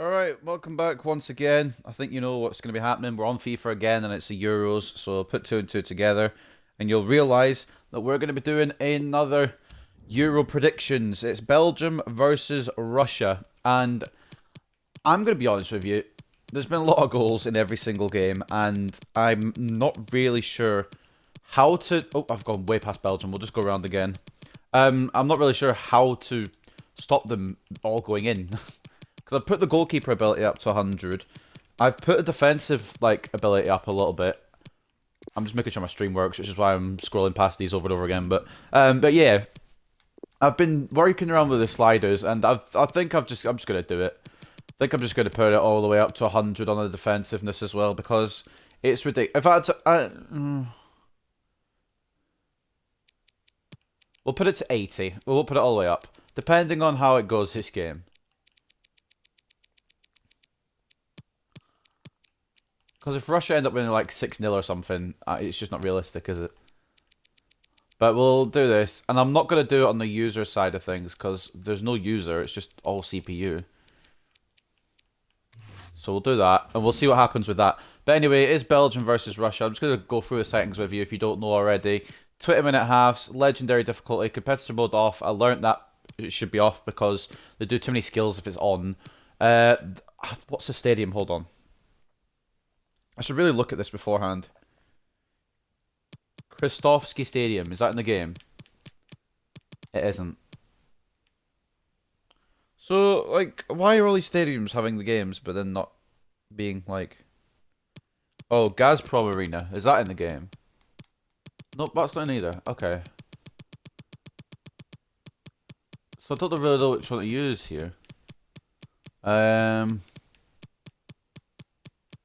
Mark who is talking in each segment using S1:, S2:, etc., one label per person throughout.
S1: Alright, welcome back once again. I think you know what's going to be happening. We're on FIFA again and it's the Euros, so put two and two together and you'll realise that we're going to be doing another Euro predictions. It's Belgium versus Russia, and I'm going to be honest with you, there's been a lot of goals in every single game and I'm not really sure how to... Oh, I've gone way past Belgium. We'll just go around again. I'm not really sure how to stop them all going in. Because I've put the goalkeeper ability up to 100. I've put a defensive ability up a little bit. I'm just making sure my stream works, which is why I'm scrolling past these over and over again. But yeah, I've been working around with the sliders, and I think I'm just gonna do it. I think I'm just gonna put it all the way up to 100 on the defensiveness as well, because it's ridiculous. If I had to, we'll put it to 80. We'll put it all the way up, depending on how it goes this game. Because if Russia end up winning like 6-0 or something, it's just not realistic, is it? But we'll do this. And I'm not going to do it on the user side of things, because there's no user, it's just all CPU. So we'll do that, and we'll see what happens with that. But anyway, it is Belgium versus Russia. I'm just going to go through the settings with you if you don't know already. 20-minute halves, legendary difficulty, competitor mode off. I learned that it should be off because they do too many skills if it's on. What's the stadium? Hold on. I should really look at this beforehand. Christovsky Stadium, is that in the game? It isn't. So, like, why are all these stadiums having the games, but then not being, like... Oh, Gazprom Arena, is that in the game? Nope, that's not in either. Okay. So I don't really know which one to use here.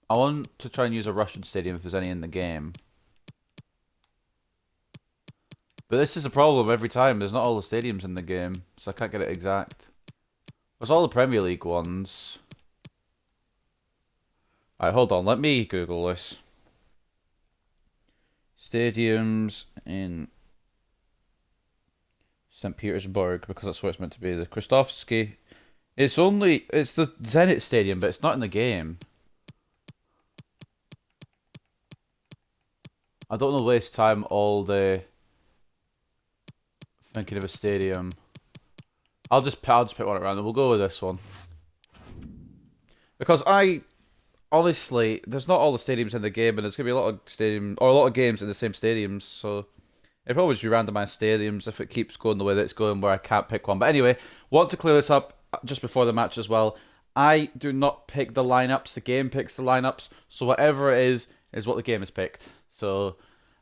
S1: I want to try and use a Russian stadium if there's any in the game. But this is a problem every time. There's not all the stadiums in the game, so I can't get it exact. There's all the Premier League ones. Alright, hold on. Let me Google this. Stadiums in St. Petersburg, because that's where it's meant to be. The Christovsky. It's the Zenit Stadium, but it's not in the game. I don't want to waste time all day thinking of a stadium. I'll just pick one at random. We'll go with this one. Because honestly, there's not all the stadiums in the game, and there's gonna be a lot of games in the same stadiums, so it'll probably just be randomized stadiums if it keeps going the way that it's going, where I can't pick one. But anyway, want to clear this up just before the match as well. I do not pick the lineups. The game picks the lineups, so whatever it is what the game has picked. So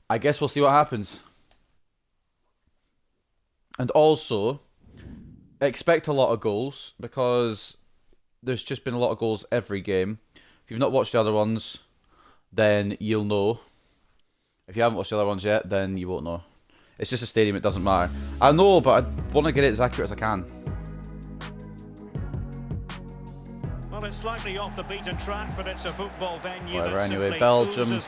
S1: I guess we'll see what happens. And also, expect a lot of goals, because there's just been a lot of goals every game. If you've not watched the other ones, then you'll know. If you haven't watched the other ones yet, then you won't know. It's just a stadium, it doesn't matter. I know, but I want to get it as accurate as I can.
S2: Well, it's slightly off the beaten track, but it's a football venue.
S1: Whatever, anyway, Belgium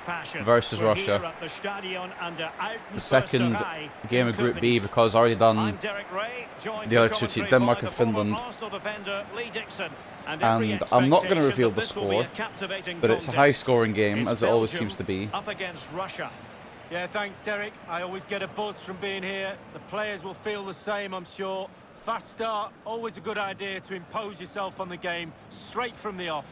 S1: versus Russia. The second game of Group B, because I already done the other two teams, Denmark and Finland. And I'm not going to reveal the score, but it's a high-scoring game, as it always seems to be.
S3: Up against Russia. Yeah, thanks, Derek. I always get a buzz from being here. The players will feel the same, I'm sure. Fast start, always a good idea to impose yourself on the game straight from the off.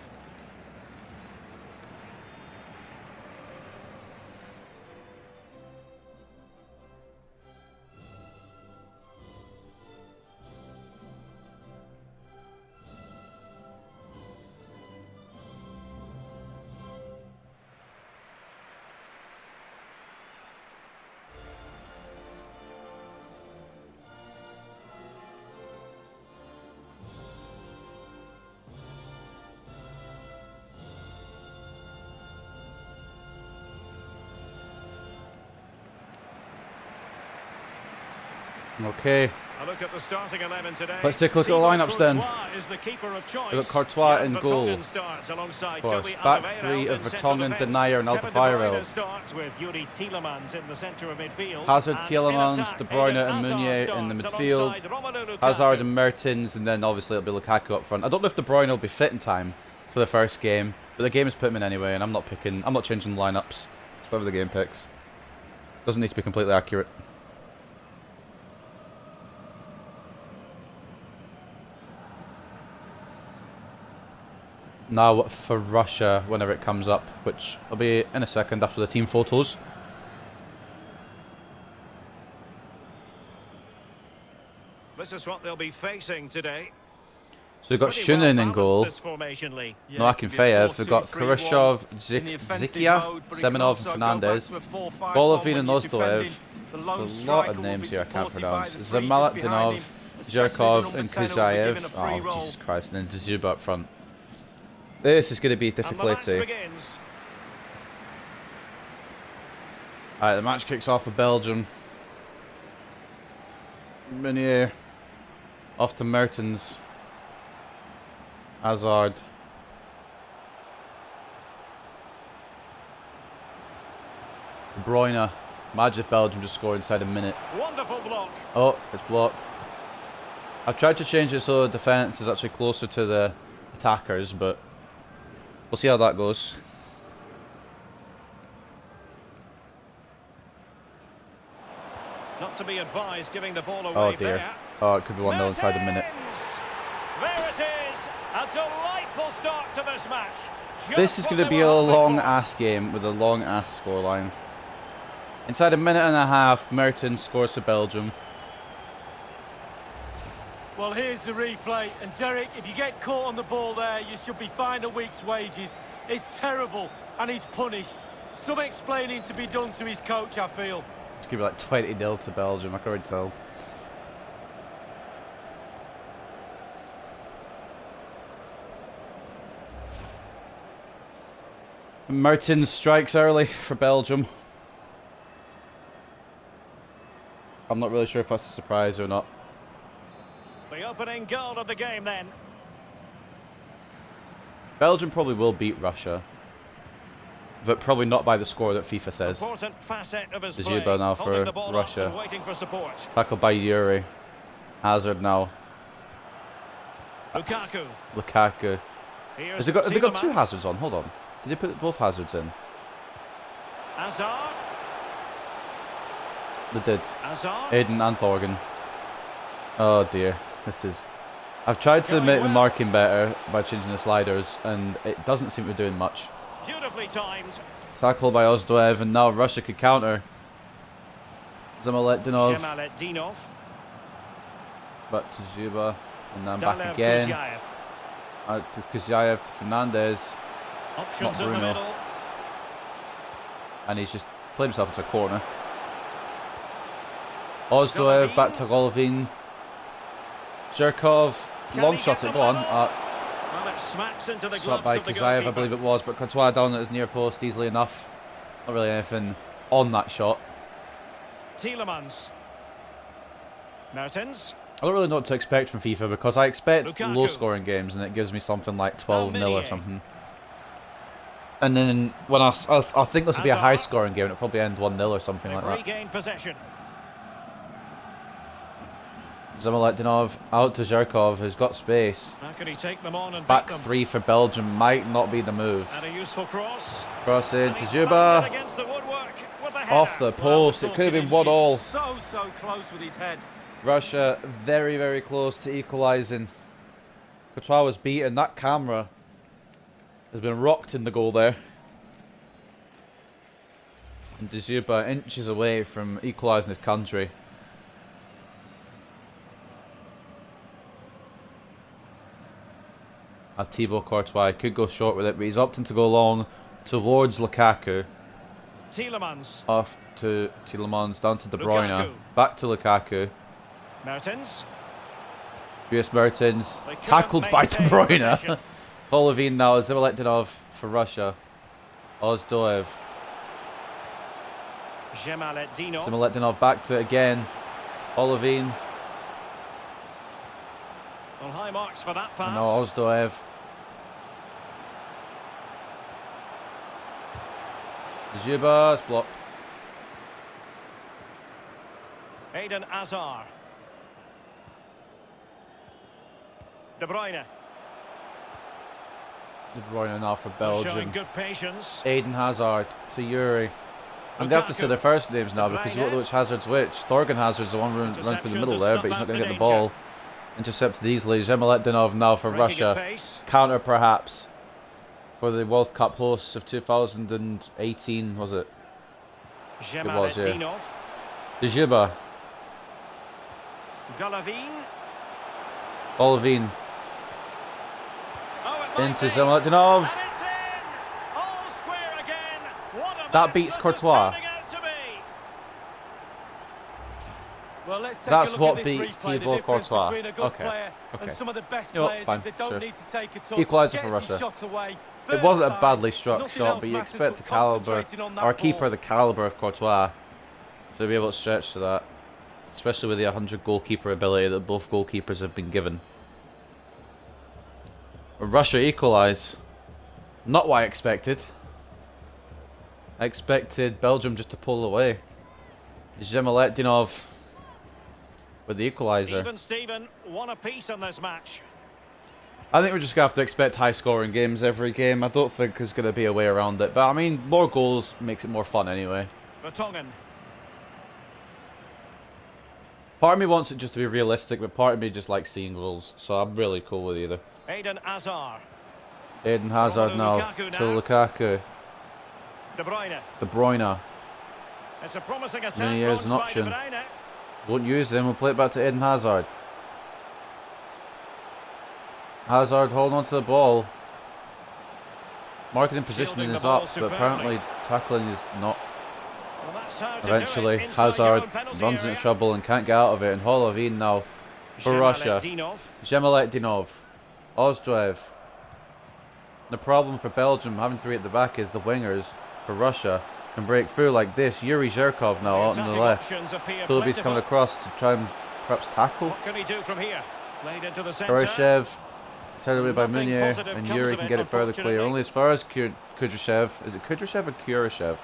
S1: Okay,
S2: A look at the starting 11 today.
S1: Let's take a look at the lineups then.
S2: Is the keeper of choice.
S1: We've got Courtois
S2: Jan
S1: in goal.
S2: Vertonghen starts alongside
S1: Of course.
S2: Toby
S1: Back
S2: Alderweireld
S1: three of
S2: in central
S1: Vertonghen,
S2: defence.
S1: Denier and
S2: Kevin De Bruyne
S1: Alderweireld.
S2: starts with Yuri Tielemans in the centre of midfield.
S1: Hazard,
S2: And
S1: Tielemans,
S2: in attack,
S1: De Bruyne
S2: Eden
S1: and
S2: Hazard
S1: Meunier in the
S2: starts
S1: midfield.
S2: alongside Romelu Lukaku.
S1: Hazard and Mertens, and then obviously it'll be Lukaku up front. I don't know if De Bruyne will be fit in time for the first game, but the game has put him in anyway, and I'm not changing the lineups. It's whatever the game picks. Doesn't need to be completely accurate. Now for Russia, whenever it comes up, which will be in a second after the team photos.
S2: This is what they'll be facing today.
S1: So we've got Shunin in goal. No Akinfeev. We've got Khrushchev, Zikia, Semenov, and Fernandez. Golovin and Ozdoev. There's a lot of names here I can't pronounce. Zamalatdinov, Zhirkov, and Kuzayev. Oh, Jesus Christ. And then Dzyuba up front. This is going to be difficulty. Alright, the match kicks off for Belgium. Meunier. Off to Mertens. Hazard. De Bruyne. Imagine if Belgium just score inside a minute.
S2: Wonderful block.
S1: Oh, it's blocked. I've tried to change it so the defence is actually closer to the attackers, but we'll see how that goes.
S2: Not to be advised, giving the ball away.
S1: Oh dear.
S2: There.
S1: Oh, it could be 1-0 inside a minute.
S2: There it is. A delightful start to this match.
S1: This is going to be a long-ass game with a long-ass scoreline. Inside a minute and a half, Mertens scores for Belgium.
S3: Well, here's the replay. And Derek, if you get caught on the ball there, you should be fined a week's wages. It's terrible, and he's punished. Some explaining to be done to his coach, I feel.
S1: It's going to be like 20-0 to Belgium, I can already tell. Mertens strikes early for Belgium. I'm not really sure if that's a surprise or not.
S2: The opening goal of the game then.
S1: Belgium probably will beat Russia, but probably not by the score that FIFA says.
S2: Important facet of his
S1: Dzyuba
S2: play.
S1: now
S2: Holding
S1: for
S2: the ball up
S1: Russia.
S2: and waiting for support.
S1: Tackled by Yuri. Hazard now.
S2: Lukaku.
S1: Lukaku.
S2: Here's
S1: Have they got two
S2: Tielemans.
S1: Hazards on? Hold on. Did they put both Hazards in?
S2: Hazard.
S1: They did.
S2: Hazard.
S1: Aiden and Thorgan. Oh dear. This is... I've tried to make the marking better by changing the sliders, and it doesn't seem to be doing much.
S2: Beautifully timed.
S1: Tackle by Ozdoev, and now Russia could counter. Zamaletdinov.
S2: Zemaletdinov.
S1: Back to Dzyuba, and then
S2: Daler
S1: back again.
S2: Kuzayev.
S1: Out to Kuzayev, to Fernandez.
S2: Options
S1: Not
S2: in the
S1: Bruno.
S2: middle.
S1: And he's just played himself into a corner. Ozdoev, back to Golovin. Zhirkov, long shot it, go on.
S2: Well, it smacks into the
S1: Shot
S2: gloves
S1: by
S2: of the
S1: Kuzayev, I
S2: goalkeeper.
S1: believe it was, but Courtois down at his near post easily enough. Not really anything on that shot.
S2: Tielemans. Mertens.
S1: I don't really know what to expect from FIFA because I expect
S2: Lukaku.
S1: low scoring games and it gives me something like 12-0 or
S2: Meunier.
S1: something. And then when I think this will be a
S2: Hazard.
S1: high scoring game and it'll probably end 1-0 or something
S2: They've
S1: like that.
S2: regained possession.
S1: Zamaletdinov out to Zhirkov, who's got space.
S2: How can he take them on and
S1: Back
S2: beat them?
S1: three for Belgium might not be the move.
S2: And a useful cross.
S1: Cross in
S2: And
S1: to
S2: he's
S1: Dzyuba.
S2: banged it against the woodwork with the
S1: Off
S2: header.
S1: the post. It could have been 1-1.
S3: So close with his head.
S1: Russia very, very close to equalising. Courtois was beaten. That camera has been rocked in the goal there. And Dzyuba inches away from equalising his country. Thibaut Courtois could go short with it, but he's opting to go long towards Lukaku.
S2: Tielemans.
S1: Off to Tielemans, down to De Bruyne.
S2: Lukaku.
S1: Back to Lukaku.
S2: Mertens.
S1: Dries Mertens,
S2: They couldn't
S1: tackled by De
S2: maintain
S1: Bruyne.
S2: possession.
S1: Golovin now, Zamaletdinov for Russia. Ozdoev.
S2: Zemaletdinov.
S1: Zamaletdinov back to it again. Golovin.
S2: Well, high marks for that
S1: And
S2: pass.
S1: now Ozdoev. Zuba, it's blocked.
S2: Eden Hazard. De Bruyne.
S1: De Bruyne now for
S2: Showing
S1: Belgium.
S2: good patience.
S1: Eden Hazard to Yuri. I'm going to have to say their first names now because you don't know which Hazard's which. Thorgan Hazard's the one run through the middle there, but he's not going to get the ball. Intercepted easily. Zemeletdinov now for Russia. Counter perhaps for the World Cup hosts of 2018, was it? It was, yeah. Djiba.
S2: Golovin.
S1: Golovin. Into Zemeletdinov. That beats Courtois.
S3: Well, let's take
S1: That's
S3: a look
S1: what
S3: at this
S1: beats
S3: replay. The
S1: Thibaut
S3: difference
S1: Courtois.
S3: between a good
S1: Okay.
S3: player and
S1: Okay.
S3: some of the best
S1: You know what,
S3: players
S1: fine,
S3: is they don't
S1: sure.
S3: need to take a touch.
S1: Equaliser for
S3: Gets his
S1: Russia.
S3: shot away.
S1: It wasn't a
S3: First
S1: badly
S3: time,
S1: struck
S3: nothing
S1: shot,
S3: else
S1: but you
S3: matters
S1: expect the
S3: but
S1: caliber,
S3: concentrating on that
S1: or a keeper
S3: ball.
S1: the caliber of Courtois to be able to stretch to that. Especially with the 100 goalkeeper ability that both goalkeepers have been given. Russia equalise. Not what I expected. I expected Belgium just to pull away. Zemeletdinov with the equaliser.
S2: Steven, one apiece in this match.
S1: I think we're just going to have to expect high-scoring games every game. I don't think there's going to be a way around it. But, I mean, more goals makes it more fun anyway.
S2: Vertonghen.
S1: Part of me wants it just to be realistic, but part of me just likes seeing goals. So I'm really cool with either.
S2: Eden Hazard.
S1: Eden Hazard now to Lukaku.
S2: De Bruyne.
S1: De Bruyne.
S2: It's a promising attack.
S1: Meunier's an
S2: launched by
S1: option.
S2: De Bruyne.
S1: Won't use them. We'll play it back to Eden Hazard. Hazard holding on to the ball. Marking and positioning
S2: Shielding
S1: is
S2: the ball
S1: up, but
S2: superbly.
S1: apparently tackling is not.
S2: Well, that's how to
S1: Eventually,
S2: do it inside your
S1: Hazard
S2: own penalty
S1: runs into
S2: area.
S1: trouble and can't get out of it. And Golovin now for Russia.
S2: Zemeletdinov.
S1: Zemeletdinov. Ozdoev. The problem for Belgium having three at the back is the wingers for Russia can break through like this. Yuri Zhirkov now out on the
S2: Attacking
S1: left.
S2: options appear
S1: Philippi's
S2: plentiful.
S1: coming across to try and perhaps tackle.
S2: What can he do from here? Played into the centre.
S1: Kurashev, set away by
S2: Nothing
S1: Meunier,
S2: positive
S1: and
S2: comes
S1: Yuri
S2: of
S1: can
S2: it,
S1: get it further clear.
S2: unfortunately.
S1: Only as far as Kudryashev. Is it Kudryashev or Kurashev?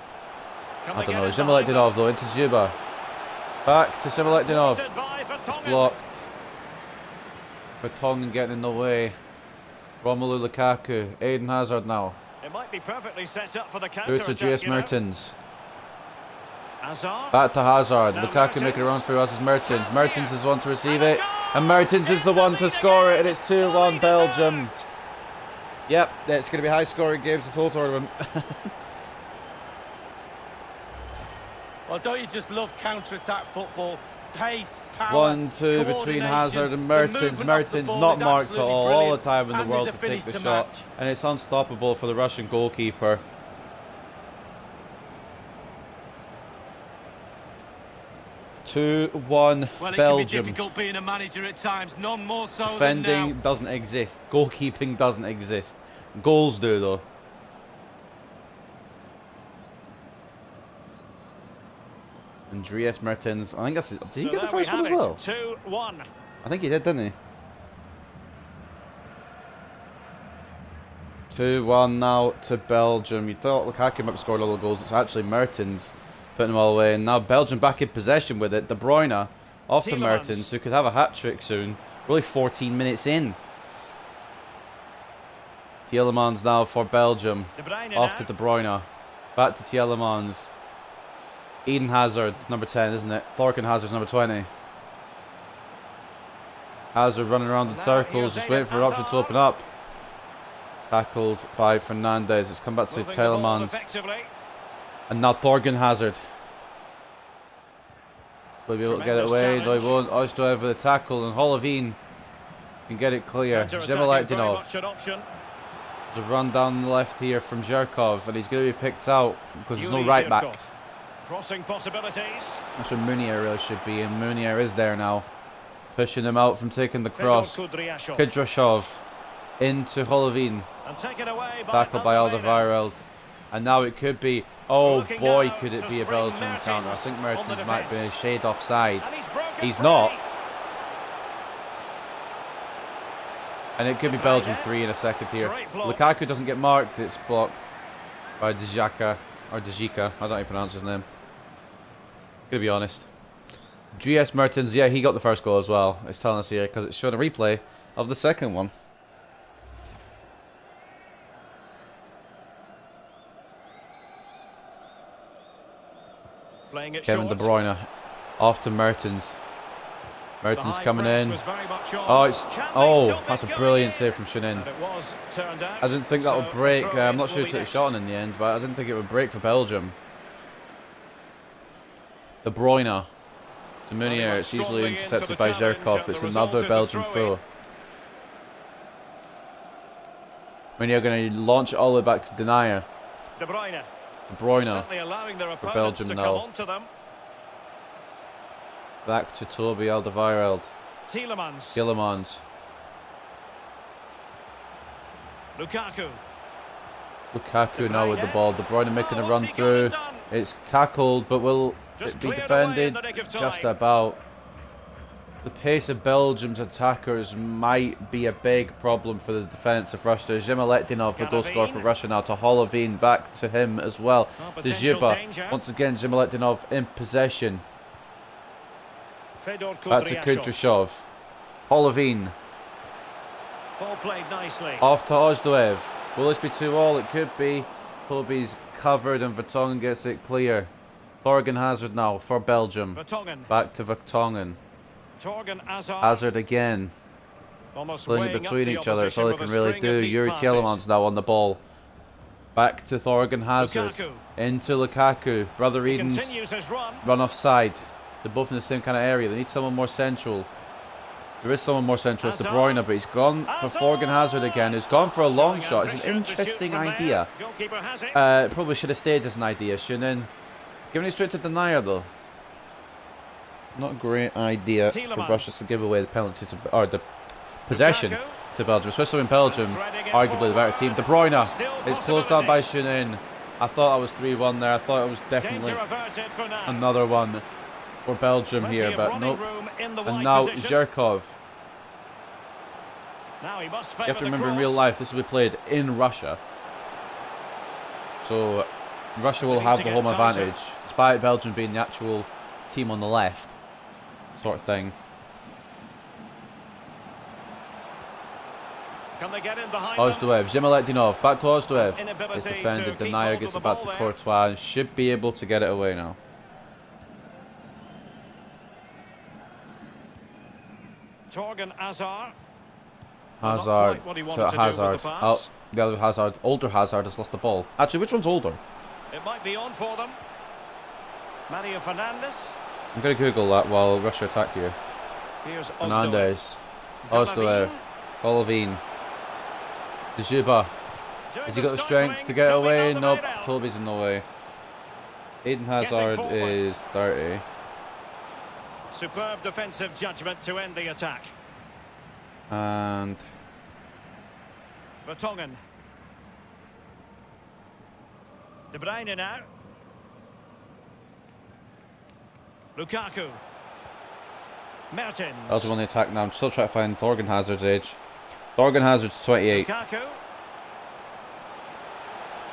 S2: Can
S1: I
S2: they
S1: don't
S2: get
S1: know.
S2: it behind
S1: Zemeletdinov though, into Zuba. Back to Zemeletdinov.
S2: Thwarted by
S1: It's
S2: Vertonghen.
S1: blocked. Vertonghen getting in the way. Romelu Lukaku. Eden Hazard now.
S2: It might be perfectly set up for the
S1: Through
S2: counter
S1: to
S2: attack,
S1: Dries
S2: you know.
S1: Mertens.
S2: Hazard.
S1: Back to Hazard.
S2: Now
S1: Lukaku making a run
S2: Mertens.
S1: through as is Mertens.
S2: Garcia.
S1: Mertens is the one to receive
S2: And a
S1: it.
S2: goal!
S1: And Mertens is the one to score it. And it's 2-1 Belgium.
S2: deserved.
S1: Yep, it's going to be high scoring games this whole tournament.
S3: Well, don't you just love counter-attack football? Pace, power,
S1: 1-2 between
S3: coordination,
S1: Hazard and
S3: the
S1: Mertens.
S3: movement off the
S1: Mertens
S3: ball
S1: not
S3: is
S1: marked at
S3: absolutely
S1: all the
S3: brilliant,
S1: time in the
S3: and
S1: world
S3: there's
S1: to
S3: a
S1: take
S3: finish
S1: the
S3: to
S1: shot.
S3: match.
S1: And it's unstoppable for the Russian goalkeeper.
S3: Well, it can be
S1: Belgium.
S3: difficult being a manager at times, none more so than
S1: Defending
S3: now.
S1: doesn't exist. Goalkeeping doesn't exist. Goals do though. Andreas Mertens. I think that's. Did he
S2: So
S1: get the
S2: there we
S1: first one
S2: have
S1: as well?
S2: it. 2-1.
S1: I think he did, didn't he? 2-1 now to Belgium. You thought Lukaku might have scored all the goals. It's actually Mertens putting them all away. And now Belgium back in possession with it. De Bruyne off to
S2: Tielemans.
S1: Mertens, who could have a hat-trick soon. Really 14 minutes in. Tielemans now for Belgium.
S2: De Bruyne
S1: Off
S2: now.
S1: to De Bruyne. Back to Tielemans. Eden Hazard, number 10, isn't it? Thorgan Hazard's number 20. Hazard running around in
S2: Now
S1: circles,
S2: here's
S1: just
S2: Eden
S1: waiting for an option to
S2: Hazard.
S1: open up. Tackled by Fernandez. It's come back to
S2: Moving the ball
S1: Tielemans.
S2: effectively.
S1: And now Thorgan Hazard. Will he be able to get it
S2: Tremendous
S1: away? No, he
S2: challenge.
S1: won't. Ozdoev with a tackle, and Golovin can get it clear.
S2: Counter-attacking, very
S1: Zemeletdinov.
S2: much an option.
S1: There's a run down the left here from Zhirkov, and he's going to be picked out because there's no
S2: Yuri
S1: right back.
S2: Zhirkov. Crossing possibilities.
S1: That's where Meunier really should be, and Meunier is there now. Pushing him out from taking the cross.
S2: Fyodor Kudryashov.
S1: Kudrashov into Golovin.
S2: And taken away by
S1: Tackled by
S2: Alderweireld.
S1: Alderweireld. And now it could be... Oh
S2: Looking
S1: boy,
S2: now
S1: could it
S2: to
S1: be a
S2: spring
S1: Belgian
S2: Mertens
S1: counter. I think
S2: on the
S1: Mertens might be a
S2: defence.
S1: shade offside.
S2: And he's broken
S1: He's
S2: free.
S1: not. And it could be Belgium 3 in a second here.
S2: Great block.
S1: Lukaku doesn't get marked. It's blocked by Djaka. Or Djika. I don't even pronounce his name. Gonna be honest. GS Mertens, yeah, he got the first goal as well. It's telling us here because it's showing a replay of the second one.
S2: Playing it
S1: Kevin De
S2: short.
S1: Bruyne off to Mertens.
S2: The
S1: Mertens
S2: high
S1: coming
S2: press
S1: in.
S2: was very much on.
S1: Oh, it's
S2: Can they
S1: oh,
S2: stop
S1: that's a
S2: it going
S1: brilliant
S2: in?
S1: save from Shunin.
S2: And it was turned out.
S1: I didn't think that would
S2: So,
S1: break.
S2: the throw-in
S1: I'm not
S2: will
S1: sure who
S2: be
S1: took the
S2: next.
S1: shot on in the end, but I didn't think it would break for Belgium. De Bruyne to Meunier. It's easily
S2: Strongly
S1: intercepted
S2: into
S1: by
S2: the challenge,
S1: Zherkov.
S2: and
S1: It's
S2: the result
S1: another
S2: is a
S1: Belgian
S2: throw-in.
S1: throw. Meunier going to launch it all the way back to Denier.
S2: De Bruyne.
S1: De Bruyne
S2: Certainly allowing their opponents
S1: Belgium
S2: to
S1: now.
S2: come onto them.
S1: back to Toby Alderweireld.
S2: Tielemans.
S1: Tielemans.
S2: Lukaku.
S1: Lukaku now with the ball. De Bruyne making a
S2: Oh,
S1: run
S2: what's he
S1: through.
S2: got it done?
S1: It's tackled, but will
S2: Just
S1: it be
S2: cleared away in
S1: defended?
S2: the nick of
S1: Just
S2: time.
S1: about. The pace of Belgium's attackers might be a big problem for the defence of Russia. Zhimaletinov, the goal scorer for Russia now, to Holovin, back to him as well.
S2: Oh,
S1: To
S2: potential
S1: Zhiba.
S2: danger.
S1: Once again, Zhimaletinov in possession.
S2: Fedor
S1: Back to
S2: Kudryashov.
S1: Kudryashov. Holovin.
S2: Ball played nicely.
S1: Off to Ozdoev. Will this be 2-all? It could be. Toby's covered and Vertonghen gets it clear. Thorgan Hazard now for Belgium.
S2: Vertonghen.
S1: Back to Vertonghen.
S2: Torgan Hazard.
S1: Hazard again.
S2: Almost
S1: Playing
S2: weighing
S1: it
S2: up
S1: between
S2: the
S1: each other. That's all they
S2: opposition
S1: can
S2: with a
S1: really
S2: string
S1: do.
S2: of neat
S1: Yuri
S2: passes.
S1: Tielemans now on the ball. Back to Thorgan Hazard.
S2: Lukaku.
S1: Into Lukaku. Brother Eden's
S2: Continues his run.
S1: run offside. They're both in the same kind of area. They need someone more central. There is someone more central. It's De Bruyne, but he's gone for Thorgan Hazard again. He's gone for a long shot. It's an interesting idea.
S2: Goalkeeper has it.
S1: Probably should have stayed as an idea, shouldn't it? Giving it straight to Denier though. Not a great idea for
S2: Tielemans.
S1: Russia to give away the penalty to, or the possession
S2: Lukaku.
S1: to Belgium, especially when Belgium,
S2: Threading it
S1: arguably the better team. De Bruyne,
S2: Still
S1: it's closed down by
S2: possibility.
S1: Shunin. I thought I was 3-1 there. I thought it was definitely
S2: Danger averted for now.
S1: another one for Belgium
S2: Plenty
S1: here,
S2: of
S1: but
S2: running
S1: nope.
S2: room in the
S1: And
S2: wide
S1: now
S2: position.
S1: Zherkov.
S2: Now he must
S1: You have to
S2: favour the
S1: remember in
S2: cross.
S1: real life this will be played in Russia. So Russia will
S2: They need
S1: have
S2: to
S1: the
S2: get
S1: home
S2: tighter.
S1: advantage, despite Belgium being the actual team on the left, sort of thing.
S2: Can they get in behind them?
S1: Ozdoev, Zhimaletinov, back to Ozdoev. It's
S2: Inability to
S1: defended,
S2: keep
S1: Denier
S2: hold of
S1: gets
S2: the
S1: it back
S2: ball
S1: to
S2: there.
S1: Courtois and should be able to get it away now.
S2: Torgan Hazard.
S1: Hazard
S2: quite what he wanted
S1: to
S2: to do with
S1: Hazard.
S2: the pass.
S1: Oh, the other Hazard, older Hazard has lost the ball. Actually, which one's older?
S2: It might be on for them. Mario Fernandes.
S1: I'm going to Google that while Russia attack here.
S2: Here's Ozdoev.
S1: Fernandes, Ozdoev, Golovin, Dzuba. Has he got the strength to get away? Nope, Toby's in the way. Eden Hazard
S2: forward.
S1: is dirty.
S2: Superb defensive judgment to end the attack.
S1: And
S2: Vertonghen. De Bruyne now. Lukaku. Mertens.
S1: Belgium on the attack now. I'm still trying to find Thorgan Hazard's age. Thorgan Hazard's 28.
S2: Lukaku.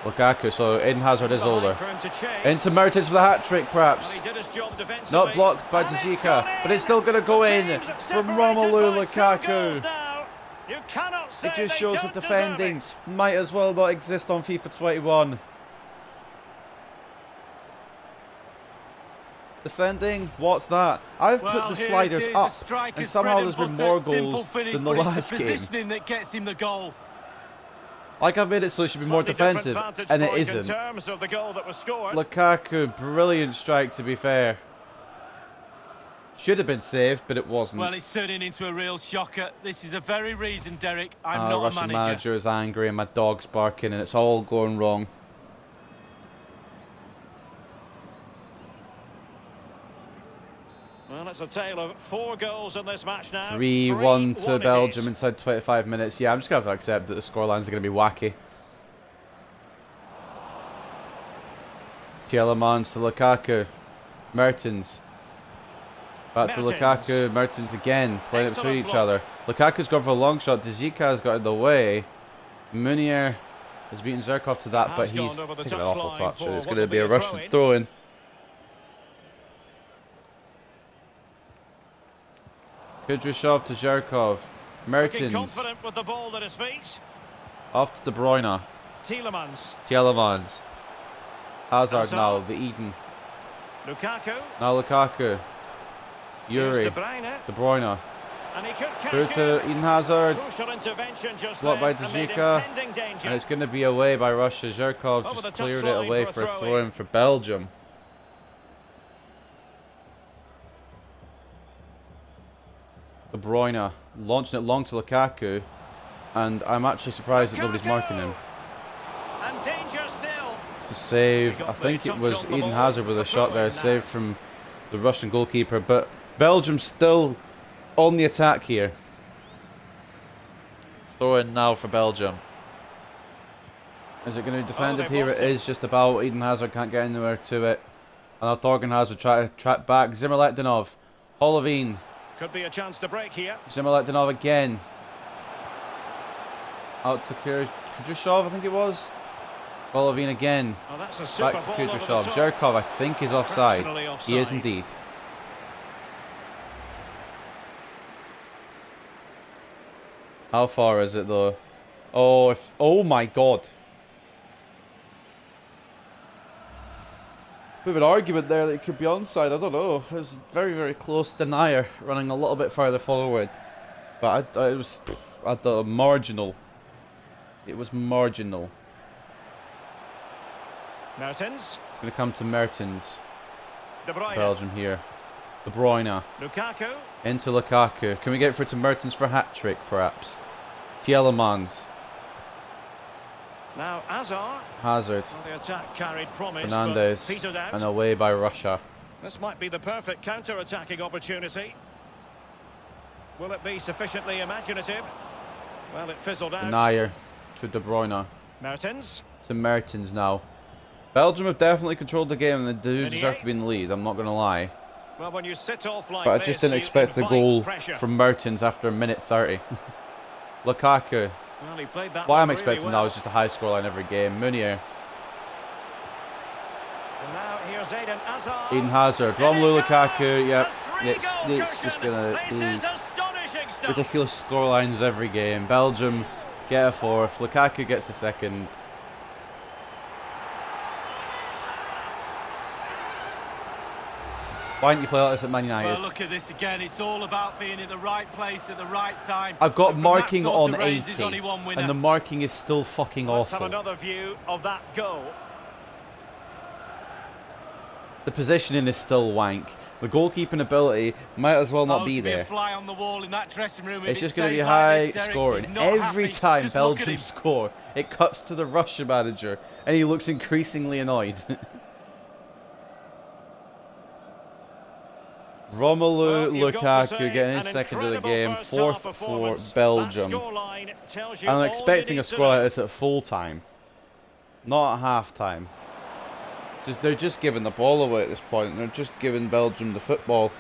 S1: Lukaku, so Eden Hazard is
S2: Behind
S1: older.
S2: for him to chase.
S1: Into Mertens for the hat-trick,
S2: And
S1: perhaps.
S2: he did his job defensively.
S1: Not blocked by
S2: And it's
S1: Dzika,
S2: gone
S1: but it's still going to go in
S2: Teams
S1: from
S2: separated
S1: Romelu
S2: by 2 goals
S1: Lukaku.
S2: now. You cannot say
S1: It just
S2: they
S1: shows that
S2: don't
S1: defending
S2: deserve it.
S1: might as well not exist on FIFA 21. Defending? What's that? I've put
S3: Well,
S1: the
S3: here it
S1: sliders
S3: is,
S1: up,
S3: a striker's
S1: and somehow
S3: bread
S1: there's
S3: and
S1: been
S3: butter,
S1: more
S3: simple
S1: goals
S3: finish,
S1: than the
S3: but it's
S1: last
S3: the
S1: game.
S3: positioning that gets him the goal.
S1: Like I've made it so it should be more
S2: Slightly different
S1: defensive,
S2: vantage
S1: and it
S2: point
S1: isn't.
S2: In terms of the goal that was scored.
S1: Lukaku, brilliant strike to be fair. Should have been saved, but it wasn't.
S3: Well, it's turning into a real shocker. This is the very reason, Derek, I'm
S1: Our
S3: not
S1: Russian
S3: a manager.
S1: manager is angry and my dog's barking and it's all going wrong.
S2: Well, it's a tale of 4 goals in this match now.
S1: 3-1 to
S2: 3-1 it
S1: Belgium
S2: is.
S1: inside 25 minutes. Yeah, I'm just going to have to accept that the scorelines are going to be wacky. Tielemans to Lukaku. Mertens. Back to
S2: Mertens.
S1: Lukaku. Mertens again. Playing it between
S2: Excellent
S1: each
S2: block.
S1: other. Lukaku's gone for a long shot. Dzika's got in the way. Munier has beaten Zerkov to that, but he's taken an awful touch. It's going to be a Russian throw-in. Kudryashov to Zherkov. Mertens.
S2: Confident with the ball at his feet.
S1: Off to De Bruyne. Tielemans. Hazard now, the Eden.
S2: Lukaku.
S1: Now Lukaku. Yuri.
S2: De
S1: Bruyne.
S2: And he could
S1: Through to Eden Hazard. Blocked by
S2: Dzika.
S1: And it's going to be away by Russia. Zherkov just cleared it away for a throw-in for Belgium. De Bruyne launching it long to Lukaku. And I'm actually surprised that nobody's marking him.
S2: And danger still.
S1: To save, I think it was Eden Hazard with a shot there, saved from the Russian goalkeeper. But Belgium still on the attack here. Throw in now for Belgium. Is it going to be defended here? It is just about. Eden Hazard can't get anywhere to it. And now Thorgan Hazard try to track back. Zimmerletdinov. Holovine.
S2: Could be a chance to break here.
S1: Zimmerletdinov again. Out to Kudryashov, I think it was. Holovine again.
S2: Oh, that's a
S1: back to Kudryashov. Zherkov, I think, is offside. He is indeed. How far is it though? Oh my god. Bit of an argument there that it could be onside. I don't know. It was very, very close. Denier running a little bit further forward, but it was at the marginal. It was marginal.
S2: Mertens.
S1: It's going to come to Mertens.
S2: De Bruyne.
S1: Belgium here. De Bruyne.
S2: Lukaku.
S1: Into Lukaku. Can we get through to Mertens for a hat-trick, perhaps? Tielemans.
S2: Now
S1: Hazard.
S2: Well, the attack carried promise,
S1: Fernandez.
S2: but petered out.
S1: And away by Russia.
S2: This might be the perfect counter-attacking opportunity. Will it be sufficiently imaginative? Well, it fizzled out.
S1: Denier to De Bruyne.
S2: Mertens.
S1: To Mertens now. Belgium have definitely controlled the game and they do deserve to be in the lead, I'm not going to lie.
S2: Well, when you sit off like
S1: But I just didn't expect the goal from Mertens after a minute 30. Lukaku.
S2: Well, he played that
S1: What I'm
S2: really
S1: expecting now is just a high scoreline every game. Munier.
S2: And now here's Eden Hazard.
S1: Eden Hazard. Romelu Lukaku. Yep. It's just going to be ridiculous scorelines every game. Belgium get a fourth. Lukaku gets a second. Why didn't you play like this at Man United?
S3: Well, look at this again. It's all about being in the right place at the right time.
S1: I've got marking on 80, and the marking is still fucking
S2: Let's have
S1: awful.
S2: another view of that goal.
S1: The positioning is still wank. The goalkeeping ability might as well not be there. It's just going to be high scoring. Every time Belgium score, it cuts to the Russian manager, and he looks increasingly annoyed. Romelu Lukaku getting his second of the game, fourth for Belgium. I'm expecting a score like this at full time, not at half time. They're just giving the ball away at this point. They're just giving Belgium the football.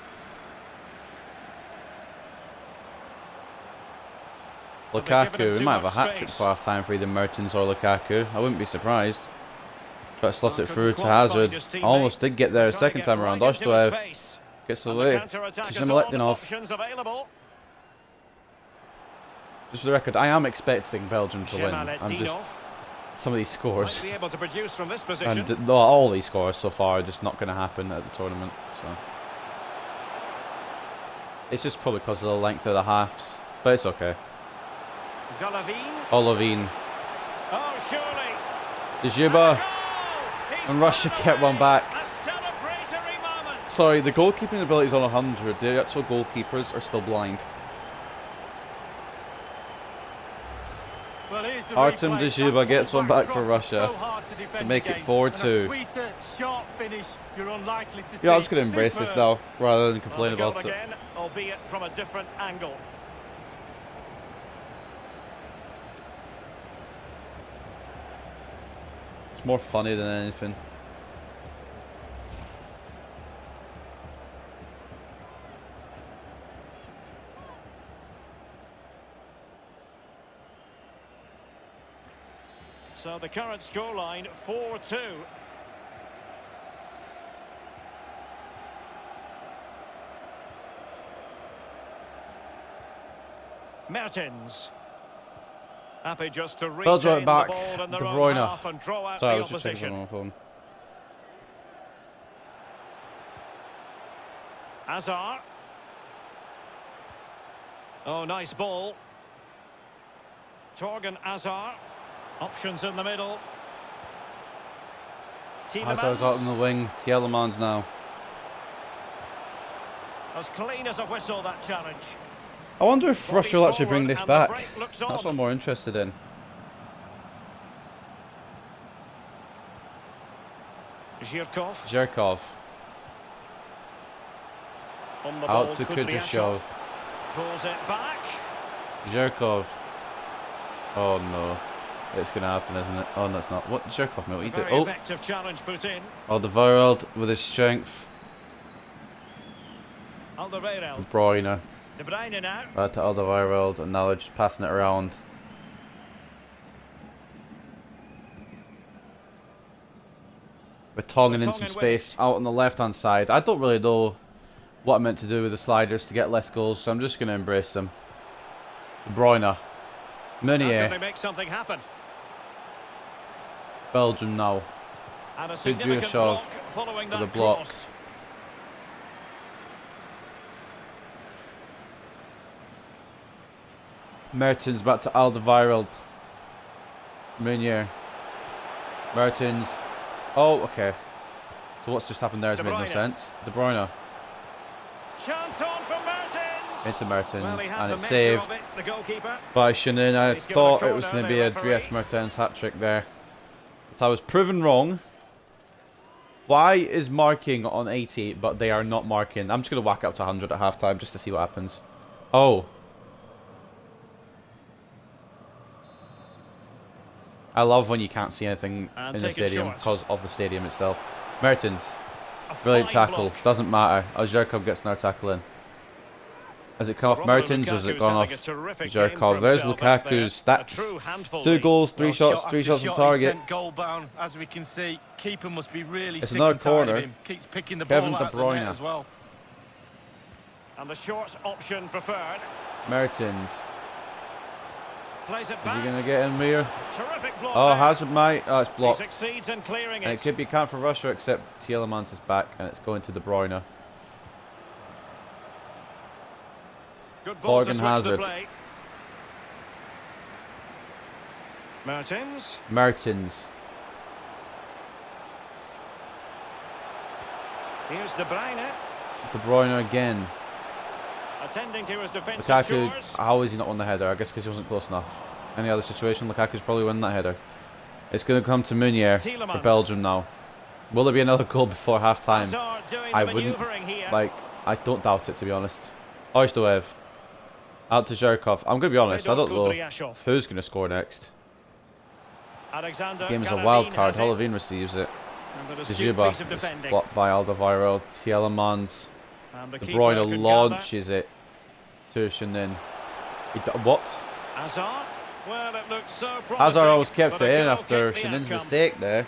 S1: Lukaku, we might have a hat-trick for half time for either Mertens or Lukaku. I wouldn't be surprised. Try to slot it through to Hazard. Almost did get there a second time around. Ostoev gets away to Zimmerletdinov. Just for the record, I am expecting Belgium to win. I'm just... Some of these scores, and all these scores so far are just not going to happen at the tournament. So it's just probably because of the length of the halves, but it's okay. Olovine.
S2: Oh, surely.
S1: Dzyuba. And Russia get one back. Sorry, the goalkeeping ability is on 100. The actual goalkeepers are still blind. Artem Dzyuba gets one back for Russia to make it 4-2. Yeah, I'm just going to embrace this now rather than complain about it.
S2: Albeit from a different angle.
S1: It's more funny than anything.
S2: So the current scoreline 4-2. Mertens. Happy just to
S1: Belgium
S2: retain the
S1: back.
S2: ball in
S1: De
S2: their own
S1: Bruyne.
S2: half and draw out
S1: Sorry, I
S2: the
S1: was just checking
S2: opposition.
S1: on my phone.
S2: Hazard. Oh, nice ball. Torgan Hazard. Options in the middle.
S1: Hazard's out in the wing. Tielemans now.
S2: As clean as a whistle, that challenge.
S1: I wonder if Russia will actually bring this
S2: Forward, and the
S1: back.
S2: break looks
S1: That's what
S2: on.
S1: I'm more interested in.
S2: Zhirkov.
S1: Zhirkov.
S2: On the
S1: Out
S2: ball,
S1: to
S2: Kudryashov.
S1: Kudryashov.
S2: Pulls it back.
S1: Zhirkov. Oh no. It's going to happen, isn't it? Oh no, it's not. What? Zhirkov, mate, what are you doing?
S2: Very
S1: Oh!
S2: effective challenge put in.
S1: Alderweireld with his strength.
S2: Alderweireld.
S1: De Bruyne.
S2: De Bruyne now.
S1: Back to Alderweireld, and now they're just passing it around. With Tongan in some
S2: Vertonghen
S1: space
S2: with
S1: out on the left-hand side. I don't really know what I'm meant to do with the sliders to get less goals, so I'm just going to embrace them. De Bruyne.
S2: How can
S1: Meunier.
S2: they make something happen?
S1: Belgium now.
S2: And a significant
S1: Kudryashov
S2: block following
S1: with
S2: that
S1: a block.
S2: cross.
S1: Mertens back to Alderweireld. Meunier. Mertens. Oh, okay. So what's just happened there has
S2: De
S1: made no
S2: Bruyne.
S1: sense. De Bruyne
S2: Chance on from Mertens.
S1: into Mertens,
S2: Well, he had
S1: and
S2: the
S1: it's
S2: measure
S1: saved
S2: of it, the goalkeeper.
S1: by Shannon. I
S2: He's given
S1: thought
S2: a
S1: it was
S2: corner,
S1: going to be a
S2: the
S1: Dries
S2: referee.
S1: Mertens hat-trick there. But I was proven wrong. Why is marking on 80, but they are not marking? I'm just going to whack up to 100 at half-time just to see what happens. Oh. I love when you can't see anything
S2: And
S1: in the
S2: take it
S1: stadium
S2: short.
S1: because of the stadium itself. Mertens.
S2: A
S1: Brilliant
S2: fine
S1: tackle.
S2: block.
S1: Doesn't matter. Zhirkov gets another tackle in. Has it come off
S2: Romelu
S1: Mertens or has it
S2: Lukaku's
S1: gone
S2: having
S1: off
S2: a terrific game for
S1: Zhirkov? There's
S2: himself out
S1: Lukaku's
S2: there. A
S1: stats.
S2: true handful
S1: 2
S2: lead.
S1: goals, 3
S3: Well,
S1: shots,
S3: shot
S1: 3
S3: after
S1: shots on
S3: shot,
S1: target.
S3: He's sent goal bound, as we can see. Keeper must be really
S1: It's
S3: sick
S1: another
S3: and tired of
S1: corner.
S3: him. Keeps picking the
S1: Kevin
S3: ball
S1: De
S3: out of the net
S1: Bruyne.
S3: as well.
S2: And the short option preferred.
S1: Mertens.
S2: Plays it
S1: Is he
S2: back.
S1: going to get in here?
S2: Terrific block
S1: Oh,
S2: there.
S1: Hazard might. Oh, it's
S2: He
S1: blocked.
S2: succeeds in clearing
S1: And it could be count for Russia, except Tielemans is back and it's going to De Bruyne.
S2: Good ball to
S1: Torgan
S2: switch the
S1: Hazard.
S2: play. Mertens.
S1: Mertens.
S2: Here's De Bruyne.
S1: De Bruyne again.
S2: Attending to his defensive
S1: Lukaku,
S2: chores.
S1: how is he not won the header? I guess because he wasn't close enough. Any other situation, Lukaku's probably winning that header. It's going to come to Meunier for
S2: Tielemans.
S1: Belgium now. Will there be another goal before half-time?
S2: Hazard doing
S1: I
S2: the
S1: wouldn't,
S2: manoeuvring here.
S1: like, I don't doubt it, to be honest. Oystoev. Out to Zhirkov. I'm going to be honest, I don't know
S2: Kudryashov.
S1: who's going to score next.
S2: Alexander
S1: Game is a
S2: Golovin
S1: wild card.
S2: has it.
S1: Holovin receives it.
S2: And an astute
S1: Dzyuba
S2: piece of
S1: is
S2: defending.
S1: blocked by Alderweireld. Tielemans.
S2: And the
S1: De
S2: keeper
S1: Bruyne
S2: can gather.
S1: launches it to Shannon. What?
S2: Hazard. Well, it looks so promising.
S1: Hazard always kept
S2: but a
S1: it in
S2: goal
S1: after
S2: kicked the
S1: Shannon's
S2: outcome.
S1: mistake there.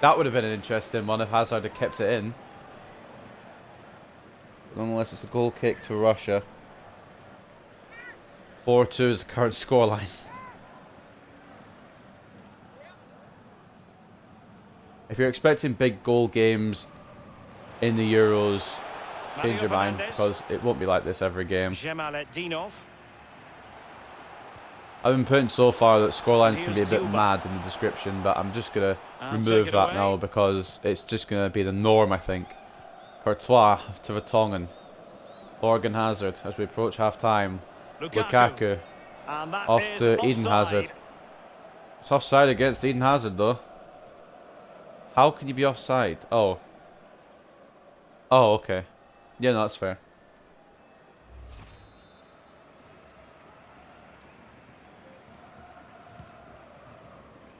S1: That would have been an interesting one if Hazard had kept it in. Nonetheless, it's a goal kick to Russia. 4-2 is the current scoreline. If you're expecting big goal games in the Euros, change your mind
S2: Fernandez.
S1: because it won't be like this every game.
S2: Zhemaletdinov.
S1: I've been putting so far that scorelines can be a
S2: Here's
S1: bit
S2: Dzyuba.
S1: mad in the description, but I'm just going to
S2: And
S1: remove
S2: take it
S1: that
S2: away.
S1: now because it's just going to be the norm, I think. Courtois to Vertonghen. Torgan Hazard as we approach half-time. Lukaku
S2: And that
S1: off
S2: is
S1: to Eden
S2: offside.
S1: Hazard. It's offside against Eden Hazard, though. How can you be offside? Oh. Oh, okay. Yeah, no, that's fair.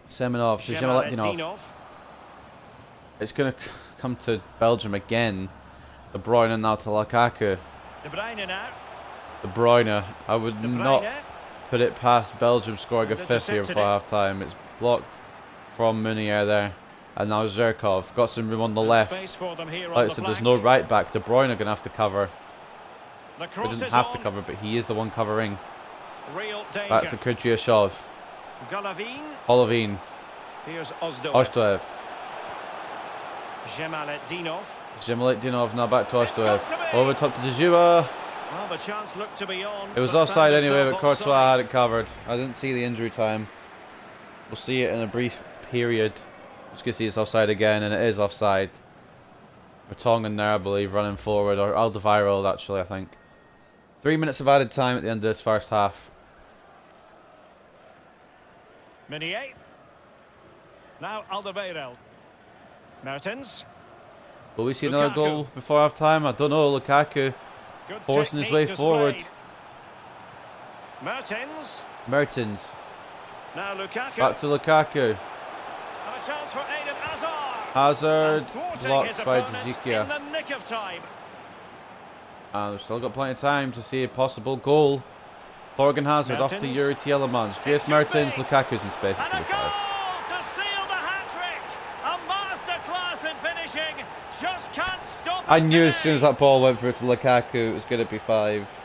S1: Semenov to Zhemaletdinov.
S2: Zhemaletdinov.
S1: It's going to come to Belgium again. De Bruyne now to Lukaku.
S2: De Bruyne now.
S1: De Bruyne. I would
S2: De
S1: not
S2: Bruyne.
S1: put it past Belgium scoring a
S2: And
S1: fifth here before
S2: intercepted
S1: half time. It's blocked from Meunier there. And now Zherkov. Got some room on the
S2: And
S1: left.
S2: space for them here on
S1: Like I
S2: the
S1: said, there's
S2: flank.
S1: no right back. De Bruyne are going to have to cover.
S2: The
S1: He
S2: cross
S1: doesn't
S2: is
S1: have to
S2: on.
S1: cover, but he is the one covering.
S2: Real danger.
S1: Back to Kudryashov.
S2: Golovin.
S1: Golovin.
S2: Here's Ozdoev.
S1: Ozdoev.
S2: Zhemaletdinov.
S1: Zhemaletdinov now back to
S2: It's
S1: Ozdoev.
S2: got to be.
S1: Over top to Dejeuba.
S2: Well, the chance looked to be on.
S1: It was
S2: but
S1: offside
S2: found
S1: anyway, but
S2: itself
S1: Courtois
S2: offside.
S1: had it covered. I didn't see the injury time. We'll see it in a brief period. Just going to see it's offside again, and it is offside. Vertonghen there, I believe, running forward. Or Alderweireld, actually, I think. 3 minutes of added time at the end of this first half.
S2: Meunier. Now Alderweireld. Mertens.
S1: Will we see another
S2: Lukaku.
S1: goal before half time? I don't know. Lukaku
S2: Good
S1: forcing his
S2: technique
S1: way
S2: displayed.
S1: forward.
S2: Mertens.
S1: Mertens.
S2: Now Lukaku.
S1: Back to Lukaku.
S2: And a chance for Eden Hazard.
S1: Hazard
S2: And thwarting his
S1: blocked by
S2: opponent in
S1: Dziekia.
S2: the nick of time.
S1: And we've still got plenty of time to see a possible goal. Thorgan Hazard off to
S2: Mertens.
S1: Yuri Tielemans. Dries
S2: It
S1: Mertens,
S2: should be.
S1: Lukaku's in space. It's
S2: And
S1: going
S2: a
S1: to be 5.
S2: goal to seal the hat-trick. A masterclass in finishing. Just can't stop
S1: I
S2: it
S1: knew as
S2: today.
S1: soon as that ball went through to Lukaku, it was going to be 5.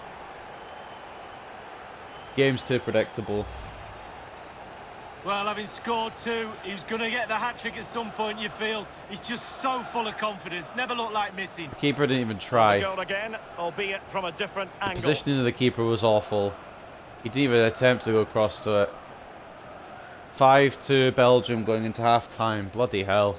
S1: Game's too predictable.
S3: Well, having scored 2, he was going to get the hat-trick at some point, you feel. He's just so full of confidence. Never looked like missing.
S1: The keeper didn't even
S2: The
S1: try.
S2: goal again, albeit from a different
S1: The
S2: angle.
S1: positioning of the keeper was awful. He didn't even attempt to go across to it. 5-2 Belgium going into half time. Bloody hell.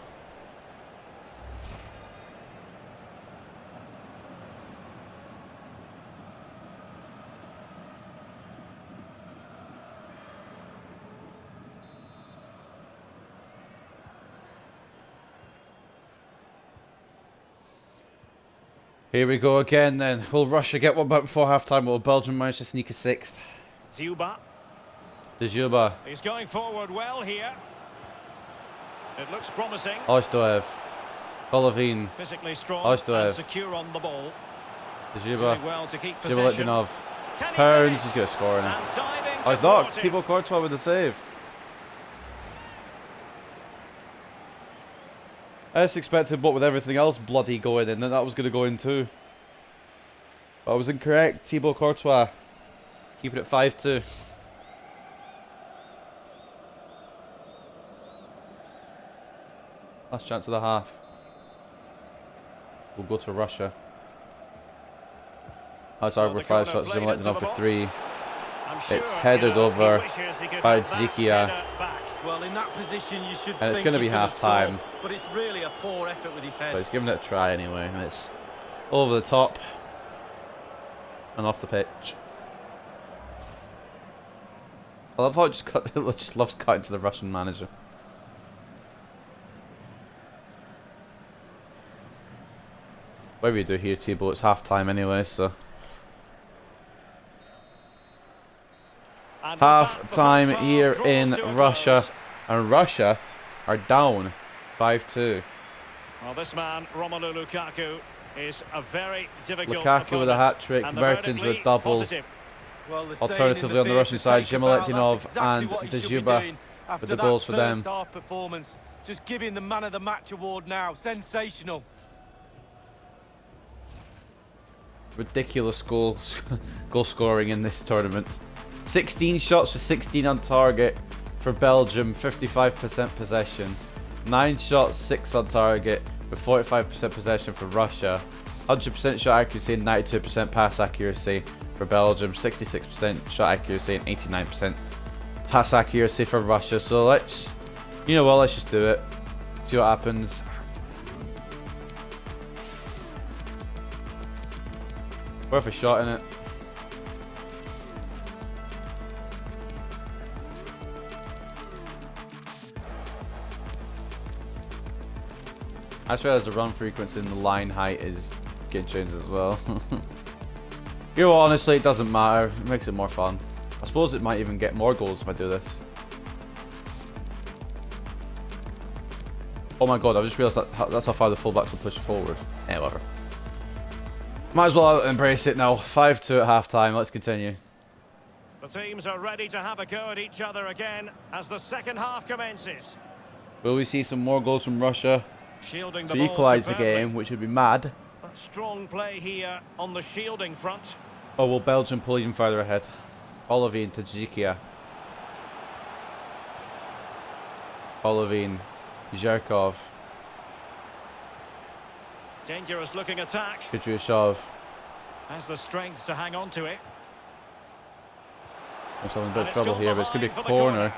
S1: Here we go again then. Will Russia get one back before half time? Will Belgium manage to sneak a 6th?
S2: Dzyuba.
S1: Dejeuba.
S2: He's going forward well here. It looks promising.
S1: Ozdoev. Golovin.
S2: Physically strong
S1: Ozdoev.
S2: and secure on the ball.
S1: Dejeuba.
S2: Doing well to keep possession.
S1: Zhemaletdinov.
S2: Can he
S1: Turns.
S2: finish?
S1: He's going to score in it.
S2: And diving
S1: Oh, he's
S2: to
S1: not.
S2: thwart it.
S1: Thibaut Courtois with the save. I just expected what with everything else bloody going in, that was going to go in too. But I was incorrect. Thibaut Courtois. Keeping it 5-2. Last chance of the half. We'll go to Russia. Hazard
S2: Well,
S1: with
S2: the
S1: 5
S2: corner
S1: shots,
S2: played into
S1: Zhemaletdinov
S2: the
S1: for
S2: box.
S1: 3.
S2: I'm sure,
S1: It's headed
S2: he
S1: over
S2: wishes he could
S1: by
S2: have that
S1: Dziekia.
S2: header back.
S3: Well, in that position, you should
S1: And it's
S3: think
S1: gonna
S3: he's
S1: be
S3: gonna
S1: half-time.
S3: score, but it's really a poor effort with his head.
S1: But he's giving it a try anyway, and it's over the top and off the pitch. I love how it just loves cutting to the Russian manager. Whatever you do here, Thibaut, it's half time anyway, so.
S2: And with
S1: Half
S2: that, the
S1: time
S2: first half
S1: here
S2: draws
S1: in
S2: to a
S1: Russia,
S2: close.
S1: and Russia are down 5-2.
S2: Well, this man, Romelu Lukaku, is a very difficult
S1: Lukaku with a
S2: opponent,
S1: hat-trick,
S2: and the
S1: Mertens with
S2: verdict
S1: double.
S2: positive.
S3: Well, the saying
S1: Alternatively,
S3: in
S1: on the
S3: theatre,
S1: Russian side,
S3: take a bow,
S1: Zhemaletdinov
S3: that's exactly
S1: and
S3: what he should be
S1: Dejeuba
S3: doing
S1: with
S3: after
S1: the
S3: that
S1: goals for them.
S3: first half performance. Just giving the man of the match award now. Sensational.
S1: Ridiculous goal scoring in this tournament. 16 shots for 16 on target for Belgium, 55% possession. 9 shots, 6 on target with 45% possession for Russia. 100% shot accuracy and 92% pass accuracy for Belgium. 66% shot accuracy and 89% pass accuracy for Russia. So let's, you know what, let's just do it. See what happens. Worth a shot in it. I just realized the run frequency and the line height is getting changed as well. You know what, honestly, it doesn't matter. It makes it more fun. I suppose it might even get more goals if I do this. Oh my god, I just realized that's how far the fullbacks will push forward. Eh, whatever. Might as well embrace it now. 5-2 at half time. Let's continue.
S2: The teams are ready to have a go at each other again as the second half commences.
S1: Will we see some more goals from Russia
S2: Shielding the
S1: to
S2: ball
S1: equalise the
S2: superbly.
S1: game, which would be mad?
S2: But strong play here on the shielding front.
S1: Or will Belgium pull even further ahead? Olovine to Zikia. Olovine. Zherkov.
S2: Dangerous looking attack.
S1: Kudryashov.
S2: Has the strength to hang on to it.
S1: I'm having a bit
S2: And
S1: of
S2: it's
S1: trouble
S2: gone
S1: here, but it's going to be a
S2: behind for the
S1: corner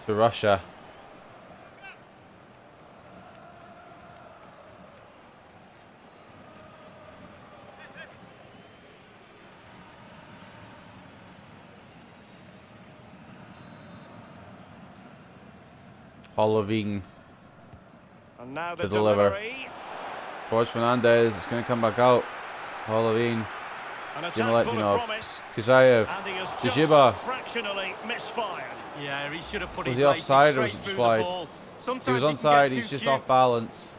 S1: to Russia. Olovine
S2: And now the
S1: to deliver.
S2: delivery.
S1: George Fernandez, it's going to come back out. Olovine.
S2: An attack full of promise.
S1: Kuzayev.
S2: And he has
S1: Dzyuba.
S2: just fractionally misfired.
S3: Yeah, he should have put
S1: Was
S3: his
S1: he
S3: laces
S1: offside or was
S3: straight
S1: it just
S3: through the
S1: wide?
S3: ball. Sometimes
S1: He was
S3: you can
S1: onside,
S3: get
S1: he's
S3: too
S1: just
S3: cute.
S1: off balance.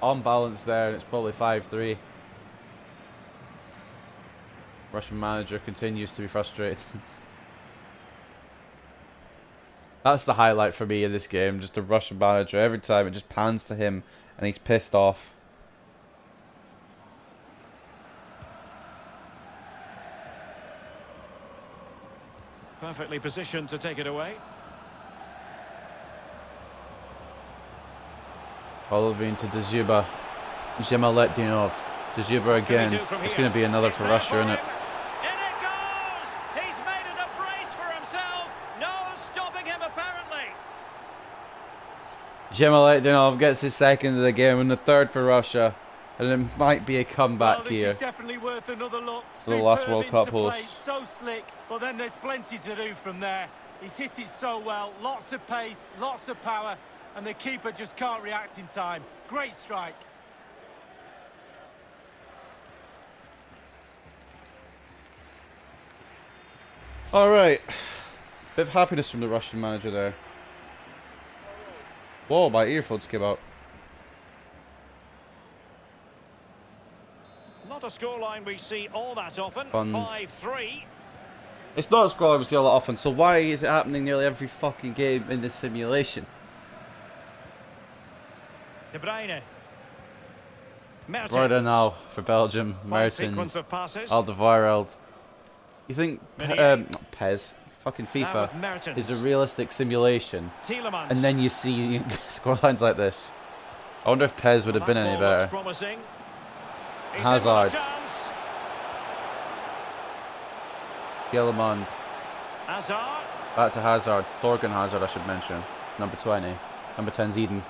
S1: On balance there, and it's probably 5-3. Russian manager continues to be frustrated. That's the highlight for me in this game, just the Russian manager. Every time it just pans to him and he's pissed off.
S2: Perfectly positioned to take it away.
S1: Olovine to Dzyuba. Zhemaletdinov. Dzyuba again. It's going to be another for Russia, isn't it?
S2: In it goes! He's made it a brace for himself. No stopping him, apparently.
S1: Zhemaletdinov gets his second of the game and the third for Russia. And it might be a comeback
S3: Well, this
S1: here.
S3: is definitely worth another look.
S1: For the last
S3: Superb
S1: World Cup
S3: interplay,
S1: host.
S3: so slick, but then there's plenty to do from there. He's hit it so well, lots of pace, lots of power, and the keeper just can't react in time. Great strike.
S1: Alright. Bit of happiness from the Russian manager there. Whoa, my earphones came out.
S2: Not a scoreline we see all that often.
S1: Funds.
S2: 5-3.
S1: It's not a squad we see a lot often, so why is it happening nearly every fucking game in this simulation?
S2: De Bruyne. Mertens.
S1: Right now for Belgium,
S2: Full sequence
S1: Mertens,
S2: of passes.
S1: Alderweireld. You think
S2: Meunier.
S1: not Pez, fucking
S2: Now
S1: FIFA
S2: with Mertens.
S1: is a realistic simulation,
S2: Tielemans.
S1: and then you see scorelines like this. I wonder if Pez would have been
S2: That
S1: any
S2: ball looks
S1: better.
S2: promising. He's in with a
S1: Hazard.
S2: chance.
S1: Tielemans,
S2: Hazard.
S1: back to Hazard, Thorgan Hazard I should mention, number 20, number 10's Eden.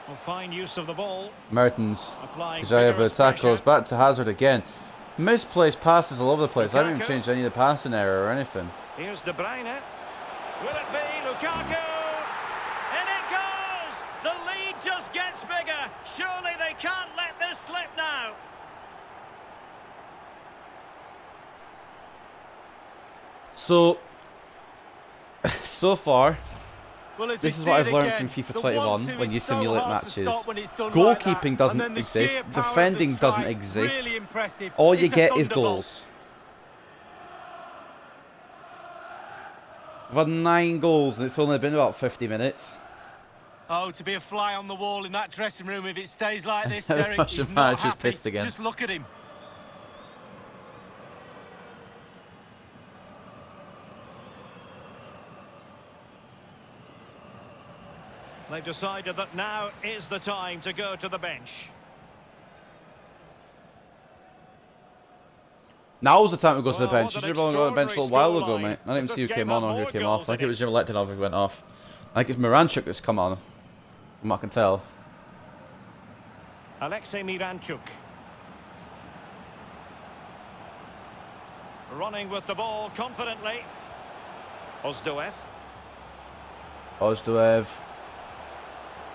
S2: Well, fine use of the ball.
S1: Mertens,
S2: Applying
S1: Kuzayev
S2: vigorous
S1: tackles,
S2: pressure.
S1: back to Hazard again. Misplaced passes all over the place. I haven't even
S2: Lukaku.
S1: changed any of the passing error or anything.
S2: Here's De Bruyne. Will it be Lukaku? In it goes! The lead just gets bigger. Surely they can't let this slip now.
S1: So far,
S3: Well, as
S1: this
S3: we
S1: is
S3: see
S1: what
S3: it
S1: I've learned
S3: again,
S1: from FIFA
S3: the
S1: 21
S3: 1-2
S1: when you
S3: is so
S1: simulate
S3: hard to
S1: matches.
S3: stop when it's done like
S1: Goalkeeping
S3: that.
S1: doesn't
S3: And then the
S1: exist,
S3: sheer power of
S1: defending
S3: the
S1: doesn't
S3: strike,
S1: exist.
S3: really impressive.
S1: All you
S3: It's a
S1: get is
S3: thunderbolt.
S1: goals. We've had 9 goals and it's only been about 50 minutes.
S3: Oh, to be a fly on the wall in that dressing room if it stays like this,
S1: The
S3: Derek,
S1: Russian
S3: he's not
S1: manager's
S3: happy.
S1: pissed again.
S3: Just look at him.
S2: They've decided that now is the time to go to the bench.
S1: Now's the time to go to the
S2: Well,
S1: bench.
S2: what
S1: You
S2: an
S1: should have gone to the bench a little while ago,
S2: extraordinary
S1: mate. I didn't even
S2: scoreline.
S1: see who
S2: This
S1: came
S2: game
S1: on
S2: had
S1: or who
S2: more
S1: came off.
S2: goals
S1: I think
S2: in
S1: it was Zhemaletdinov who went off. I think it's Miranchuk that's come on, from what I can tell.
S2: Alexei Miranchuk. Running with the ball confidently. Ozdoev.
S1: Ozdoev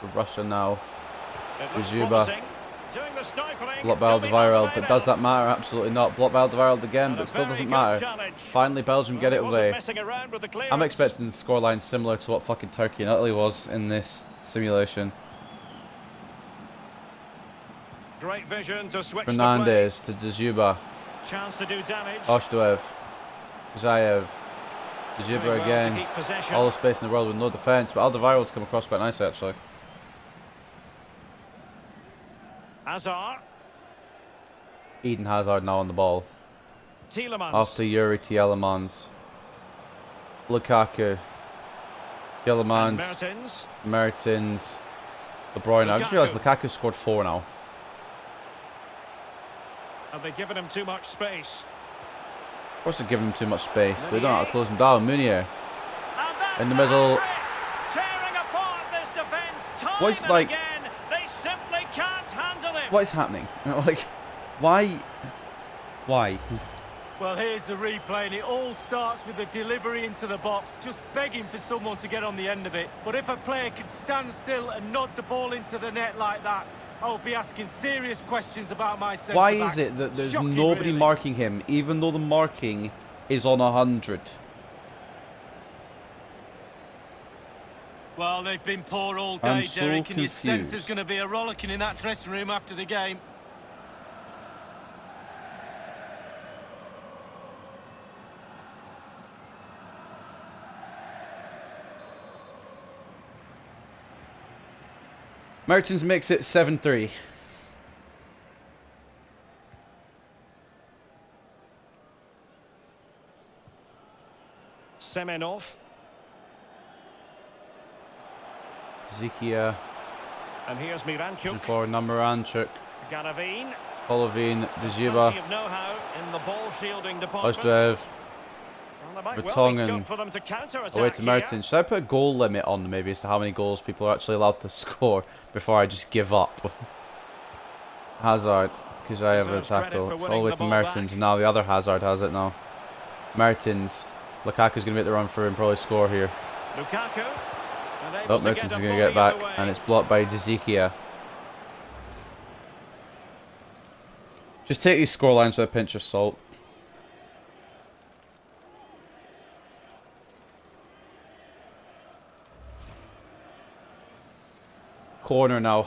S1: for Russia now.
S2: It looks
S1: Dzyuba.
S2: promising. Doing the stifling.
S1: Blocked by
S2: till the
S1: Alderweireld,
S2: end.
S1: but does that matter? Absolutely not. Blocked by Alderweireld again,
S2: And
S1: but
S2: a
S1: still
S2: very
S1: doesn't
S2: good
S1: matter.
S2: challenge.
S1: Finally, Belgium get it
S2: Wasn't
S1: away.
S2: messing around with the clearance.
S1: I'm expecting scorelines similar to what fucking Turkey and Italy was in this simulation.
S2: Great vision to switch
S1: Fernandez to Dzyuba.
S2: the play. Chance to do damage.
S1: Ozdoev. Zayev.
S2: Doing
S1: Dzyuba
S2: well to
S1: again.
S2: keep possession.
S1: All the space in the world with no defence, but Alderweireld's come across quite nicely actually.
S2: Hazard.
S1: Eden Hazard now on the ball.
S2: Tielemans.
S1: After Yuri Tielemans. Lukaku. Tielemans.
S2: Mertens.
S1: Mertens. De Bruyne. I just realised Lukaku scored 4 now.
S2: Have they given him too much space?
S1: Of course they're giving him too much space. They don't have to close him down. Munier. In the middle.
S2: Tearing apart this defence time
S1: What's
S2: and
S1: like...
S2: again. They simply can't handle him.
S1: What is happening? Like, why? Why?
S3: Well, here's the replay, and it all starts with the delivery into the box, just begging for someone to get on the end of it. But if a player can stand still and nod the ball into the net like that, I'll be asking serious questions about my centre-backs.
S1: Why is it that there's
S3: Shocking,
S1: nobody
S3: really.
S1: marking him, even though the marking is on 100?
S3: Well, they've been poor all
S1: I'm
S3: day,
S1: so
S3: Derek, and you sense there's
S1: confused.
S3: going to be a rollicking in that dressing room after the game.
S1: Mertens makes it 7-3.
S2: Semenov.
S1: Zikia.
S2: And here's Miranchuk.
S1: For Namaranchuk.
S2: Garavine.
S1: Golovin.
S2: Plenty
S1: Dzyuba.
S2: of know-how in the ball shielding department.
S1: Ozdrev.
S2: Well, there might well be
S1: Vertonghen.
S2: scope for them to counter-attack
S1: Away to
S2: here.
S1: Mertens. Should I put a goal limit on maybe as to how many goals people are actually allowed to score before I just give up? Hazard. Because I have a
S2: Deserves credit
S1: tackle.
S2: for
S1: It's all
S2: winning
S1: the way
S2: the
S1: to
S2: ball
S1: Mertens.
S2: back.
S1: And now the other Hazard has it now. Mertens. Lukaku's going to make the run through and probably score here.
S2: Lukaku. And able
S1: Oh,
S2: to
S1: Mertens is
S2: a
S1: going to get
S2: volley
S1: back.
S2: away.
S1: And it's blocked by Zikia. Just take these scorelines with a pinch of salt. Corner now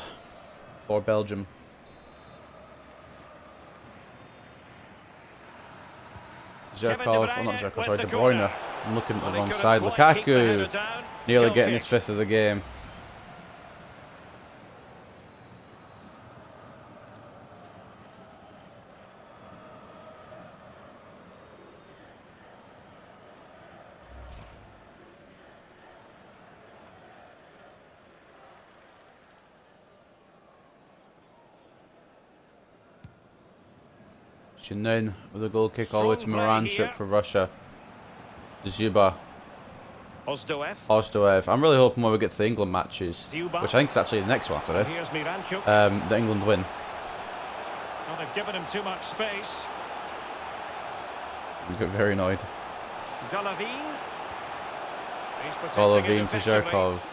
S1: for Belgium. Zherkov, oh not Zherkov, sorry, De Bruyne. I'm looking at the
S2: Well, he
S1: wrong
S2: couldn't
S1: side.
S2: quite keep the
S1: Lukaku
S2: header down.
S1: nearly
S2: Goal
S1: getting
S2: kick.
S1: his 5th of the game. Shinin with a goal kick all the way to
S2: Strong play here.
S1: Moranchuk for Russia. Dzyuba.
S2: Ozdoev.
S1: Ostoev. I'm really hoping when we get to the England matches,
S2: Dzyuba.
S1: which I think is actually the next one after this,
S2: Here's Miranchuk.
S1: that England win.
S2: Well, they've given him too much space.
S1: He's got very annoyed.
S2: Golovin. He's protecting it
S1: Golovin to
S2: effectively.
S1: Zherkov.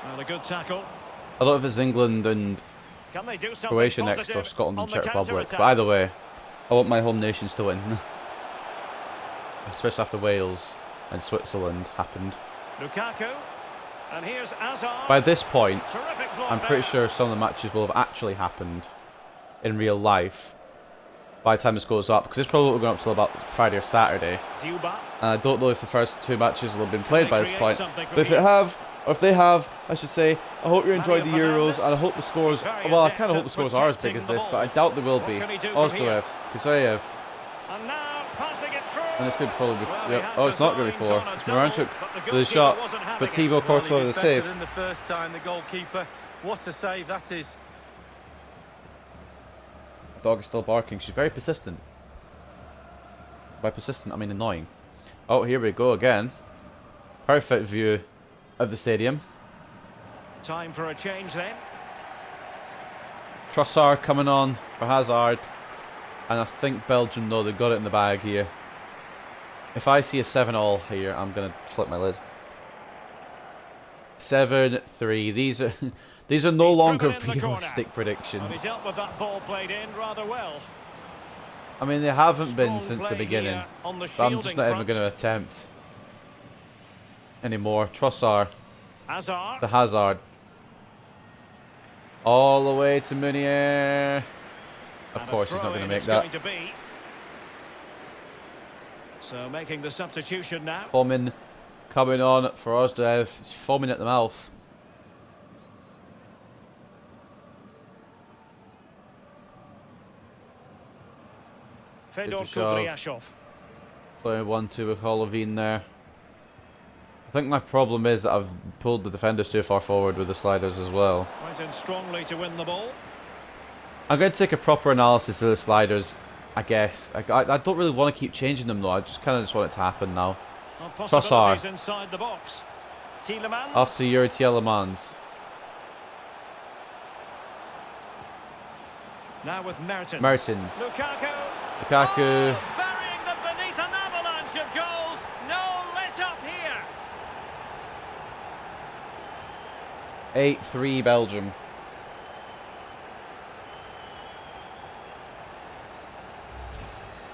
S2: Well, a good tackle.
S1: I don't know if it's England and
S2: Can they do something
S1: Croatia next
S2: positive
S1: or Scotland
S2: on
S1: and
S2: the
S1: Czech Republic.
S2: counter-attack?
S1: But either way, I want my home nations to win. Especially after Wales and Switzerland happened.
S2: Lukaku. And here's Hazard.
S1: By this point,
S2: Terrific block
S1: I'm pretty
S2: there.
S1: sure some of the matches will have actually happened in real life by the time this goes up, because it's probably going up till about Friday or Saturday.
S2: Dzyuba.
S1: And I don't know if the first 2 matches will have been played
S2: they
S1: by this
S2: create
S1: point.
S2: something from
S1: But if
S2: here?
S1: it have, or if they have, I should say, I hope you enjoyed the
S2: Mario
S1: Euros,
S2: Fernandes.
S1: and I hope the scores,
S2: Very
S1: well, I
S2: adept
S1: kind of hope
S2: at
S1: the scores are as big
S2: protecting
S1: as
S2: the
S1: this,
S2: ball.
S1: but I doubt they will
S2: What
S1: be.
S2: can he do from here?
S1: Ozdrev, Kusayev,
S2: And now passing it through.
S1: and it's good probably be,
S2: Well, he
S1: yep.
S2: had
S1: Oh, it's not going to be
S2: designs
S1: 4.
S2: on a
S1: It's
S2: double,
S1: Moranchuk
S2: but the
S1: with a
S2: goalkeeper
S1: shot,
S2: wasn't having
S1: but
S2: it.
S1: Thibaut
S3: Well, he
S1: Courtois
S3: did
S1: with a
S3: better
S1: save.
S3: than the first time, the goalkeeper. What a save that is.
S1: The dog is still barking. She's very persistent. By persistent, I mean annoying. Oh, here we go again. Perfect view of the stadium.
S2: Time for a change then.
S1: Trossard coming on for Hazard. And I think Belgium know they've got it in the bag here. If I see a 7-all here, I'm going to flip my lid. 7-3. These are no
S2: He's
S1: longer
S2: driven in the corner.
S1: realistic
S2: And he
S1: predictions.
S2: dealt with that ball played in rather well.
S1: I mean, they haven't been
S2: Strong
S1: since the
S2: play
S1: beginning.
S2: here on the
S1: But I'm just
S2: shielding
S1: not even
S2: front.
S1: going to attempt anymore. Trossard
S2: Hazard.
S1: to Hazard. All the way to Munier. Of
S2: And a
S1: course, he's not
S2: throw-in
S1: going to make
S2: it's
S1: that.
S2: going to be. So making the substitution now.
S1: Foaming coming on for Ozdev. He's foaming at the mouth.
S2: Fedor
S1: Kudryashov.
S2: Kudryashov.
S1: Playing 1-2 with Holovine there. I think my problem is that I've pulled the defenders too far forward with the sliders as well.
S2: Went in strongly to win the ball.
S1: I'm going to take a proper analysis of the sliders, I guess. I don't really want to keep changing them though. I just kind of just want it to happen now.
S2: Well, possibilities
S1: Trossard.
S2: inside the box. Tielemans.
S1: After Yuri Tielemans.
S2: Now with Mertens.
S1: Mertens.
S2: Lukaku.
S1: Lukaku.
S2: Oh, burying them beneath an avalanche of goals. No let up here.
S1: 8-3 Belgium.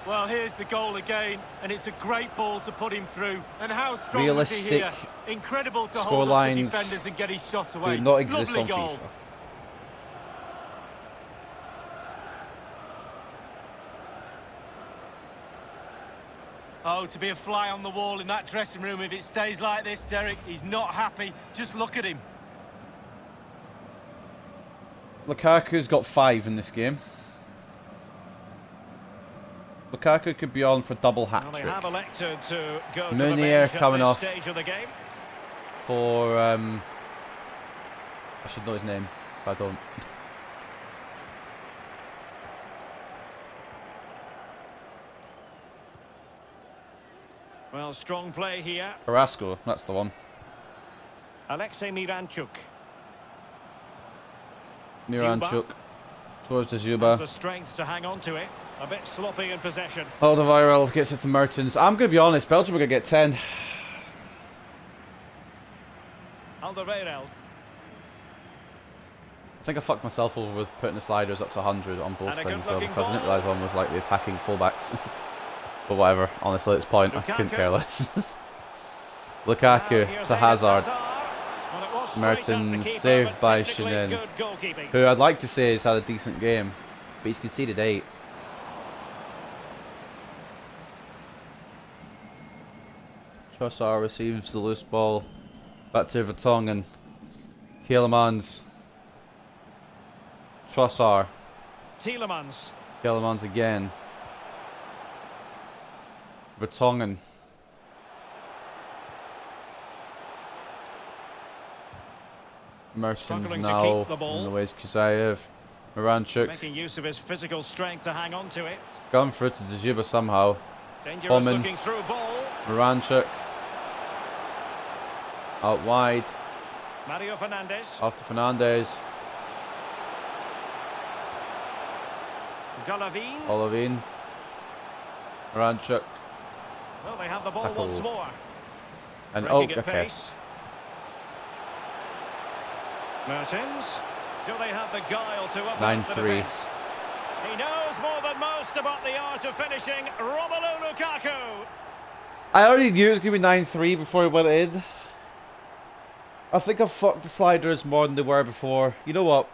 S3: Well, here's the goal again, and it's a great ball to put him through. And how strong
S1: Realistic
S3: was he here? Incredible to hold up the
S1: scorelines
S3: defenders and get his shot away.
S1: do not exist
S3: Lovely
S1: on
S3: goal.
S1: FIFA.
S3: Oh, to be a fly on the wall in that dressing room if it stays like this, Derek. He's not happy. Just look at him.
S1: Lukaku's got 5 in this game. Lukaku could be on for double
S2: Well, they
S1: hat-trick.
S2: have elected to go to the
S1: Meunier
S2: bench at
S1: coming
S2: this
S1: off.
S2: stage of the game.
S1: For, I should know his name, but I don't.
S2: Well, strong play here.
S1: Carrasco, that's the one.
S2: Alexei Miranchuk.
S1: Miranchuk. Towards the
S2: Has
S1: Zuba.
S2: the strength to hang on to it. A bit sloppy in possession.
S1: Alderweireld gets it to Mertens. I'm going to be honest, Belgium are going to get 10.
S2: Alderweireld.
S1: I think I fucked myself over with putting the sliders up to 100 on both
S2: And a
S1: things, though,
S2: good-looking
S1: because I didn't
S2: ball.
S1: realise one was like the attacking fullbacks. But whatever, honestly, at this point, I couldn't
S2: Lukaku.
S1: care less.
S2: Now
S1: Lukaku
S2: here's
S1: to
S2: Eden
S1: Hazard.
S2: Well, it was straight up the
S1: Mertens,
S2: keeper,
S1: saved
S2: but
S1: by
S2: technically
S1: Shenin,
S2: good goalkeeping.
S1: who I'd like to say has had a decent game, but he's conceded 8. Trossard receives the loose ball. Back to Vertonghen. Tielemans. Trossard.
S2: Tielemans.
S1: Tielemans again. Vertonghen. Mertens
S2: Struggling to
S1: now
S2: keep the ball.
S1: in the ways Kusayev. Miranchuk.
S2: Making use of his physical strength to hang on to it.
S1: Gone through to Dzuba somehow.
S2: Dangerous
S1: Foreman.
S2: looking through ball.
S1: Miranchuk. Out wide.
S2: Mario Fernandes.
S1: Off to Fernandes.
S2: Golovin.
S1: Olovine. Miranchuk.
S2: Well, they have the ball
S1: Tackle.
S2: once more.
S1: And
S2: Breaking
S1: oh,
S2: at
S1: okay.
S2: pace. Mertens. Do they have the guile to up
S1: 9-3.
S2: the defence? He knows more than most about the art of finishing. Romelu Lukaku.
S1: I already knew it was going to be 9-3 before it went in. I think I've fucked the sliders more than they were before. You know what?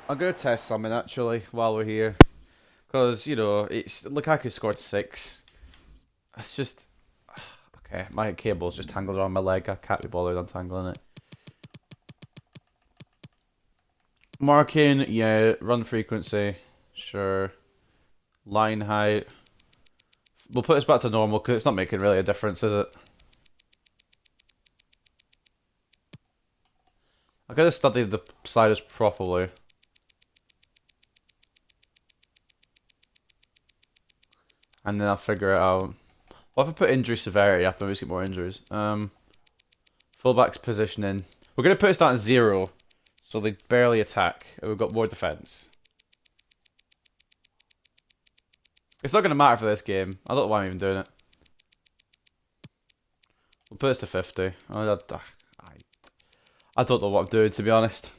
S1: I'm going to test something actually while we're here. Because, you know, it's Lukaku scored 6. It's just... Okay, my cable's just tangled around my leg. I can't be bothered untangling it. Marking, yeah. Run frequency, sure. Line height. We'll put this back to normal because it's not making really a difference, is it? I've got to study the sliders properly. And then I'll figure it out. What if I put injury severity up and we just get more injuries? Fullback's positioning. We're going to put this down to 0. So they barely attack. And we've got more defense. It's not going to matter for this game. I don't know why I'm even doing it. We'll put this to 50. I don't know what I'm doing, to be honest.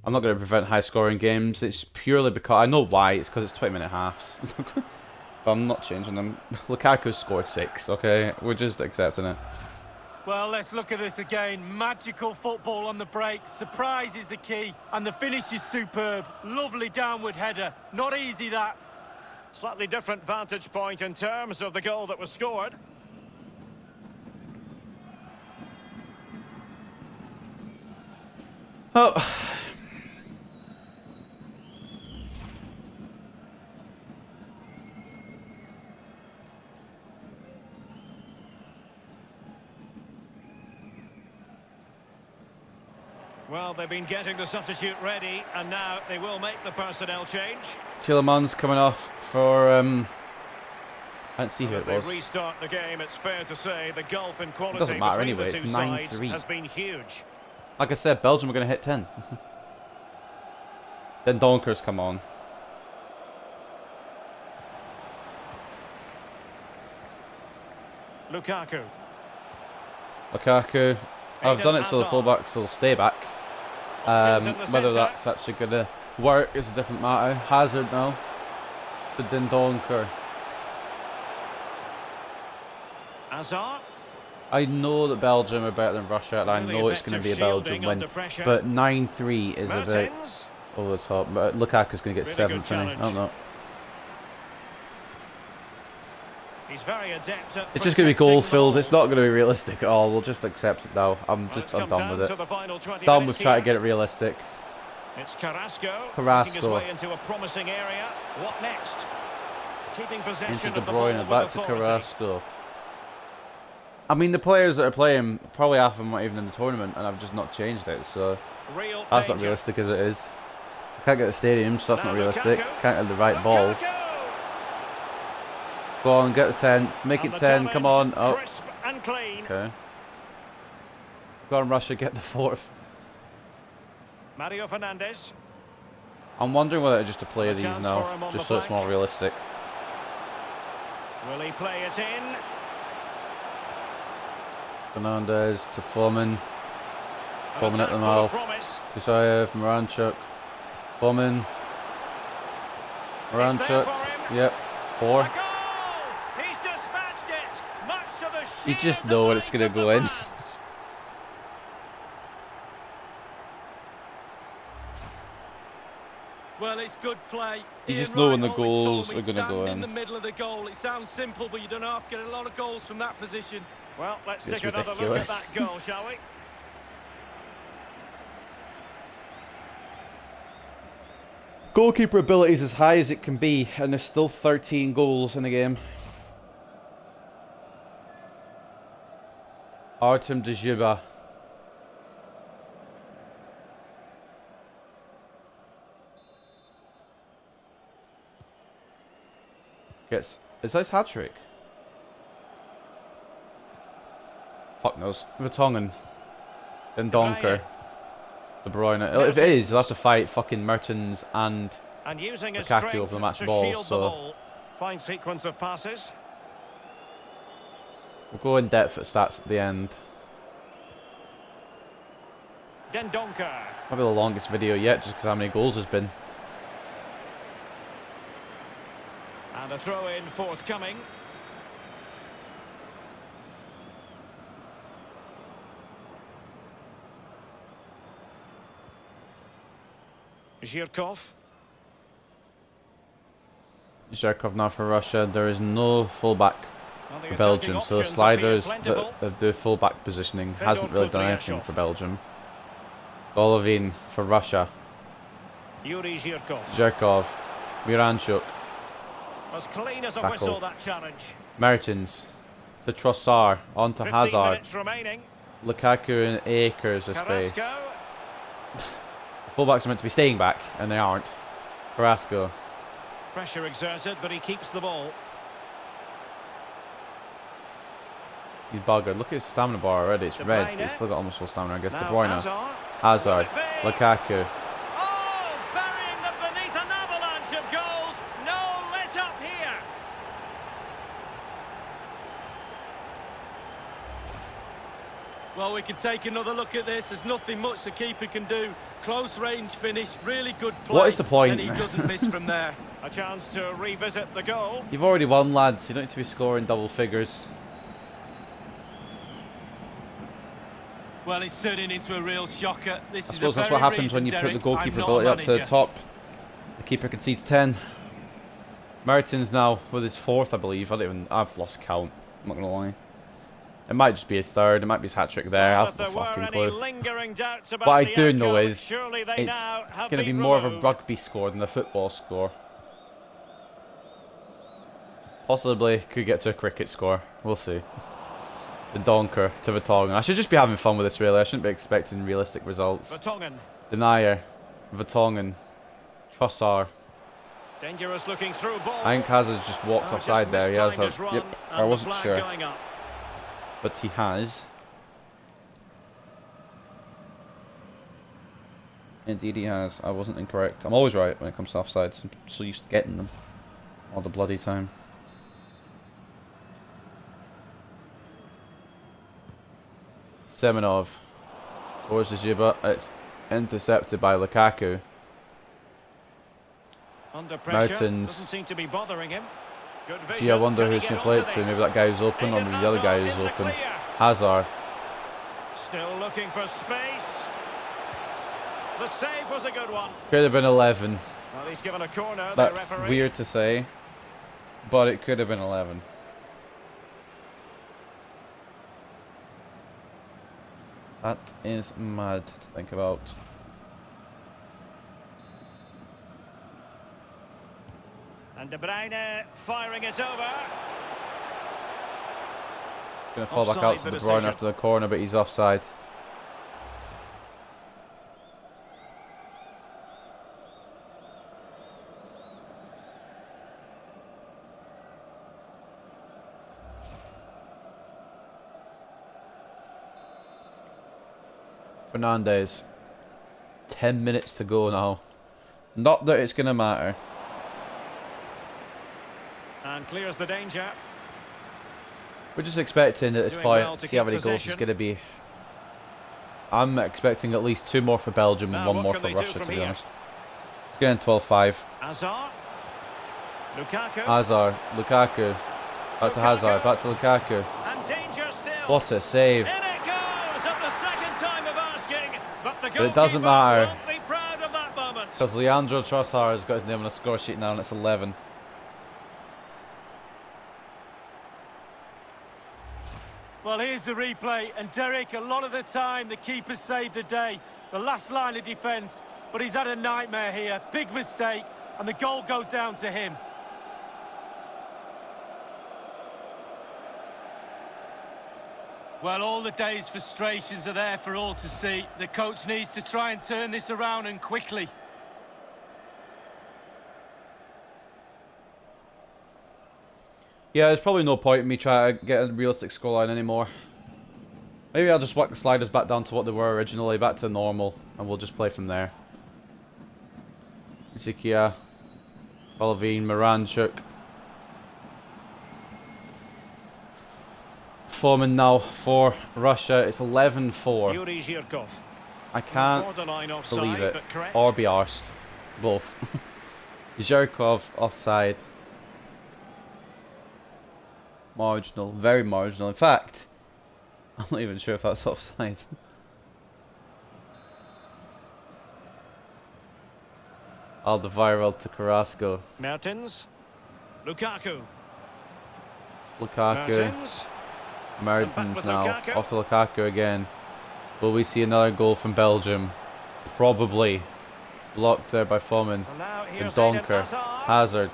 S1: I'm not going to prevent high scoring games. It's purely because... I know why. It's because it's 20-minute halves. But I'm not changing them. Lukaku scored 6, okay? We're just accepting it.
S3: Well, let's look at this again. Magical football on the break. Surprise is the key. And the finish is superb. Lovely downward header. Not easy, that.
S2: Slightly different vantage point in terms of the goal that was scored.
S1: Oh.
S2: Well, they've been getting the substitute ready, and now they will make the personnel change.
S1: Chilamans coming off for I didn't see who
S2: As
S1: it
S2: they
S1: was.
S2: restart the game, it's fair to say the gulf in quality
S1: Doesn't matter
S2: between
S1: anyway,
S2: the
S1: it's
S2: two sides
S1: 9-3.
S2: has been huge.
S1: Like I said, Belgium are going to hit 10. Then Donkers come on.
S2: Lukaku.
S1: Lukaku. I've done it so the fullbacks will stay back. Whether that's actually going to work is a different matter. Hazard now to Dendonker.
S2: Hazard.
S1: I know that Belgium are better than Russia, and I
S2: Really
S1: know it's going to be a Belgium win. But 9-3 is a bit over the top. But Lukaku's going to get 7 for me. I don't know.
S2: He's very adept at
S1: It's just going to be goal filled. It's not going to be realistic at all. We'll just accept it now. I'm done with it. Done with trying to get it realistic.
S2: It's Carrasco.
S1: Carrasco.
S2: His way into a promising area. What next? Keeping possession
S1: Into De
S2: of the ball
S1: Bruyne,
S2: with
S1: back to
S2: authority.
S1: Carrasco. I mean, the players that are playing, probably half of them aren't even in the tournament, and I've just not changed it, so
S2: Real
S1: that's not
S2: danger.
S1: realistic as it is. I can't get the stadium, so that's
S2: Now
S1: not realistic.
S2: Lukaku.
S1: Can't get the right ball.
S2: Lukaku.
S1: Go on, get the 10th. Make
S2: And
S1: it
S2: the
S1: 10, come on.
S2: challenge,
S1: Oh,
S2: crisp and clean.
S1: okay. Go on, Russia, get the 4th.
S2: Mario Fernandes.
S1: I'm wondering whether just to play
S2: A
S1: these
S2: chance
S1: now,
S2: for him on
S1: just
S2: the
S1: so it's
S2: flank.
S1: more realistic.
S2: Will he play it in?
S1: Fernandes to Foreman.
S2: An
S1: Foreman at
S2: attack
S1: the
S2: full of
S1: mouth.
S2: promise.
S1: Kusayev, Moranchuk. Foreman.
S2: It's there
S1: Moranchuk.
S2: for him.
S1: Yep. 4.
S2: A goal! He's dispatched it, much to the
S1: You
S2: sheer
S1: just know when it's
S2: delight
S1: gonna
S2: of
S1: go
S2: the
S1: in.
S2: fans.
S3: Well, it's good play.
S1: You
S3: Ian
S1: just know when
S3: Wright
S1: the
S3: always
S1: goals
S3: told me,
S1: are gonna go
S3: stand
S1: in.
S3: in the middle of the goal. It sounds simple, but you don't have to get a lot of goals from that position.
S2: Well, let's
S1: It's
S2: take another look at
S1: ridiculous.
S2: that goal, shall we?
S1: Goalkeeper ability is as high as it can be, and there's still 13 goals in the game. Artem Dzyuba. Gets... Is that his hat-trick? Fuck knows. Vertonghen. Then Donker. De Bruyne. If it is, he'll have to fight fucking Mertens and...
S2: And using his
S1: Lukaku
S2: strength
S1: over the match
S2: to
S1: ball,
S2: shield
S1: so-
S2: the ball. Fine sequence of passes.
S1: We'll go in depth at stats at the end.
S2: Dendonker.
S1: Probably the longest video yet, just because how many goals there's been.
S2: And a throw in forthcoming. Zhirkov.
S1: Zhirkov now for Russia. There is no fullback
S2: Well, the
S1: for
S2: attacking
S1: Belgium, so the
S2: options are being
S1: sliders
S2: plentiful.
S1: that do fullback positioning
S2: Fedor
S1: hasn't really done
S2: Kuznetsov.
S1: anything for Belgium. Golovin for Russia.
S2: Yuri Zhirkov.
S1: Zhirkov. Miranchuk.
S2: As clean as a
S1: Tackle.
S2: whistle, that challenge.
S1: Mertens. To Trossard. On to
S2: 15
S1: Hazard.
S2: minutes remaining.
S1: Lukaku and acres of space.
S2: Carrasco.
S1: The fullbacks are meant to be staying back, and they aren't. Carrasco.
S2: Pressure exerted, but he keeps the ball.
S1: He's buggered. Look at his stamina bar already. It's
S2: De
S1: red,
S2: Bruyne.
S1: but he's still got almost full stamina. I guess De
S2: Now
S1: Bruyne.
S2: Hazard.
S1: Hazard.
S2: Will it be?
S1: Lukaku.
S2: Oh, burying them beneath an avalanche of goals. No let up here.
S3: Well, we can take another look at this. There's nothing much the keeper can do. Close range finish, really good play.
S1: What is the point?
S3: And he doesn't miss from there.
S2: A chance to revisit the goal.
S1: You've already won, lads. You don't need to be scoring double figures.
S3: Well, it's turning into a real shocker. This
S1: I
S3: is
S1: suppose
S3: the
S1: that's what
S3: very
S1: happens when you
S3: reason,
S1: put the
S3: Derek,
S1: goalkeeper
S3: I'm not a
S1: ability up to the
S3: manager.
S1: top. The keeper concedes 10. Mertens now with his 4th, I believe. I've lost count. I'm not gonna lie. It might just be his 3rd. It might be his hat trick there. I have no fucking clue. What I do know is it's going to be more of a rugby score than a football score. Possibly could get to a cricket score. We'll see. The Donker to Vertonghen. I should just be having fun with this, really. I shouldn't be expecting realistic results. Denier. Vertonghen. Trossard.
S2: Dangerous looking through ball.
S1: I think Hazard just walked offside there. He has a... Yep, I wasn't sure. But he has. Indeed he has. I wasn't incorrect. I'm always right when it comes to offsides. I'm so used to getting them all the bloody time. Semenov. Towards the Zuba. It's intercepted by Lukaku.
S2: Under pressure.
S1: Mertens.
S2: Doesn't seem to be bothering him. Good vision.
S1: Gee, I wonder who's going to play it to. Maybe that guy who's open, or maybe the other guy who's open. Hazard.
S2: Still looking for space. The save was a good one.
S1: Could have been 11.
S2: Well, he's given a corner.
S1: That's weird to say, but it could have been 11. That is mad to think about.
S2: And De Bruyne firing it over.
S1: Going to fall back out to De Bruyne after the corner, but he's offside. Fernandes. 10 minutes to go now. Not that it's going to matter.
S2: And clears the danger.
S1: We're just expecting at this point to see how many goals it's going to be. I'm expecting at least 2 more for Belgium and 1 more for Russia, to be honest. It's getting 12-5.
S2: Hazard. Lukaku.
S1: Hazard. Lukaku. Back to Hazard. Back to Lukaku.
S2: And danger still.
S1: What a save.
S2: In it goes at the second time of asking. But
S1: But it doesn't matter.
S2: won't be proud of that moment.
S1: Because Leandro Trossard has got his name on a score sheet now and it's 11.
S3: Well, here's the replay, and Derek, a lot of the time the keeper saved the day. The last line of defence, but he's had a nightmare here. Big mistake, and the goal goes down to him. Well, all the day's frustrations are there for all to see. The coach needs to try and turn this around, and quickly.
S1: Yeah, there's probably no point in me trying to get a realistic scoreline anymore. Maybe I'll just whack the sliders back down to what they were originally, back to normal, and we'll just play from there. Zikia, Golovin, Moranchuk. Foreman now for Russia. It's 11-4.
S2: Yuri Zhirkov.
S1: I can't
S2: Borderline offside,
S1: believe it.
S2: but correct.
S1: Or be arsed. Both. Zhirkov offside. Marginal. Very marginal. In fact, I'm not even sure if that's offside. Alderweireld to Carrasco.
S2: Mertens. Lukaku.
S1: Lukaku. Mertens now.
S2: Lukaku.
S1: Off to Lukaku again. Will we see another goal from Belgium? Probably. Blocked there by Foreman. And Donker. Hazard.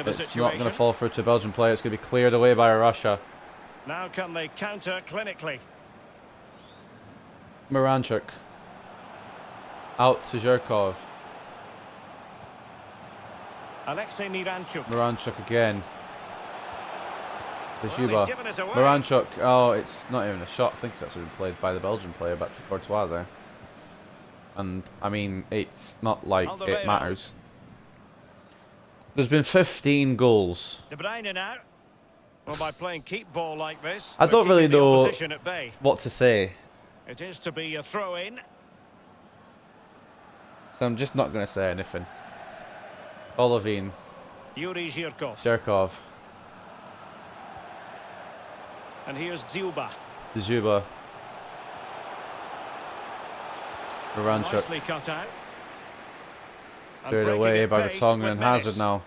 S1: It's not going to fall through to a Belgian player. It's going to be cleared away by Russia.
S2: Now can they counter clinically?
S1: Moranchuk. Out to Zhirkov.
S2: Alexei Miranchuk.
S1: Moranchuk again. The
S2: Well,
S1: Juba.
S2: he's given us away.
S1: Moranchuk. Oh, it's not even a shot. I think it's actually been played by the Belgian player back to Courtois there. And, I mean, it's not like it matters. There's been 15 goals.
S2: De Bruyne now. Well, by playing keep ball like this,
S1: I don't really know
S2: at bay.
S1: what to say.
S2: It is to be a throw-in.
S1: So I'm just not going to say anything. Golovin.
S2: Yuri Zhirkov.
S1: Zhirkov.
S2: And here's Dziuba.
S1: The Juba. Moranchuk.
S2: Nicely cut out. And
S1: Cleared
S2: breaking
S1: away
S2: at
S1: by
S2: pace
S1: Vertonghen
S2: with
S1: and Hazard
S2: menace.
S1: now.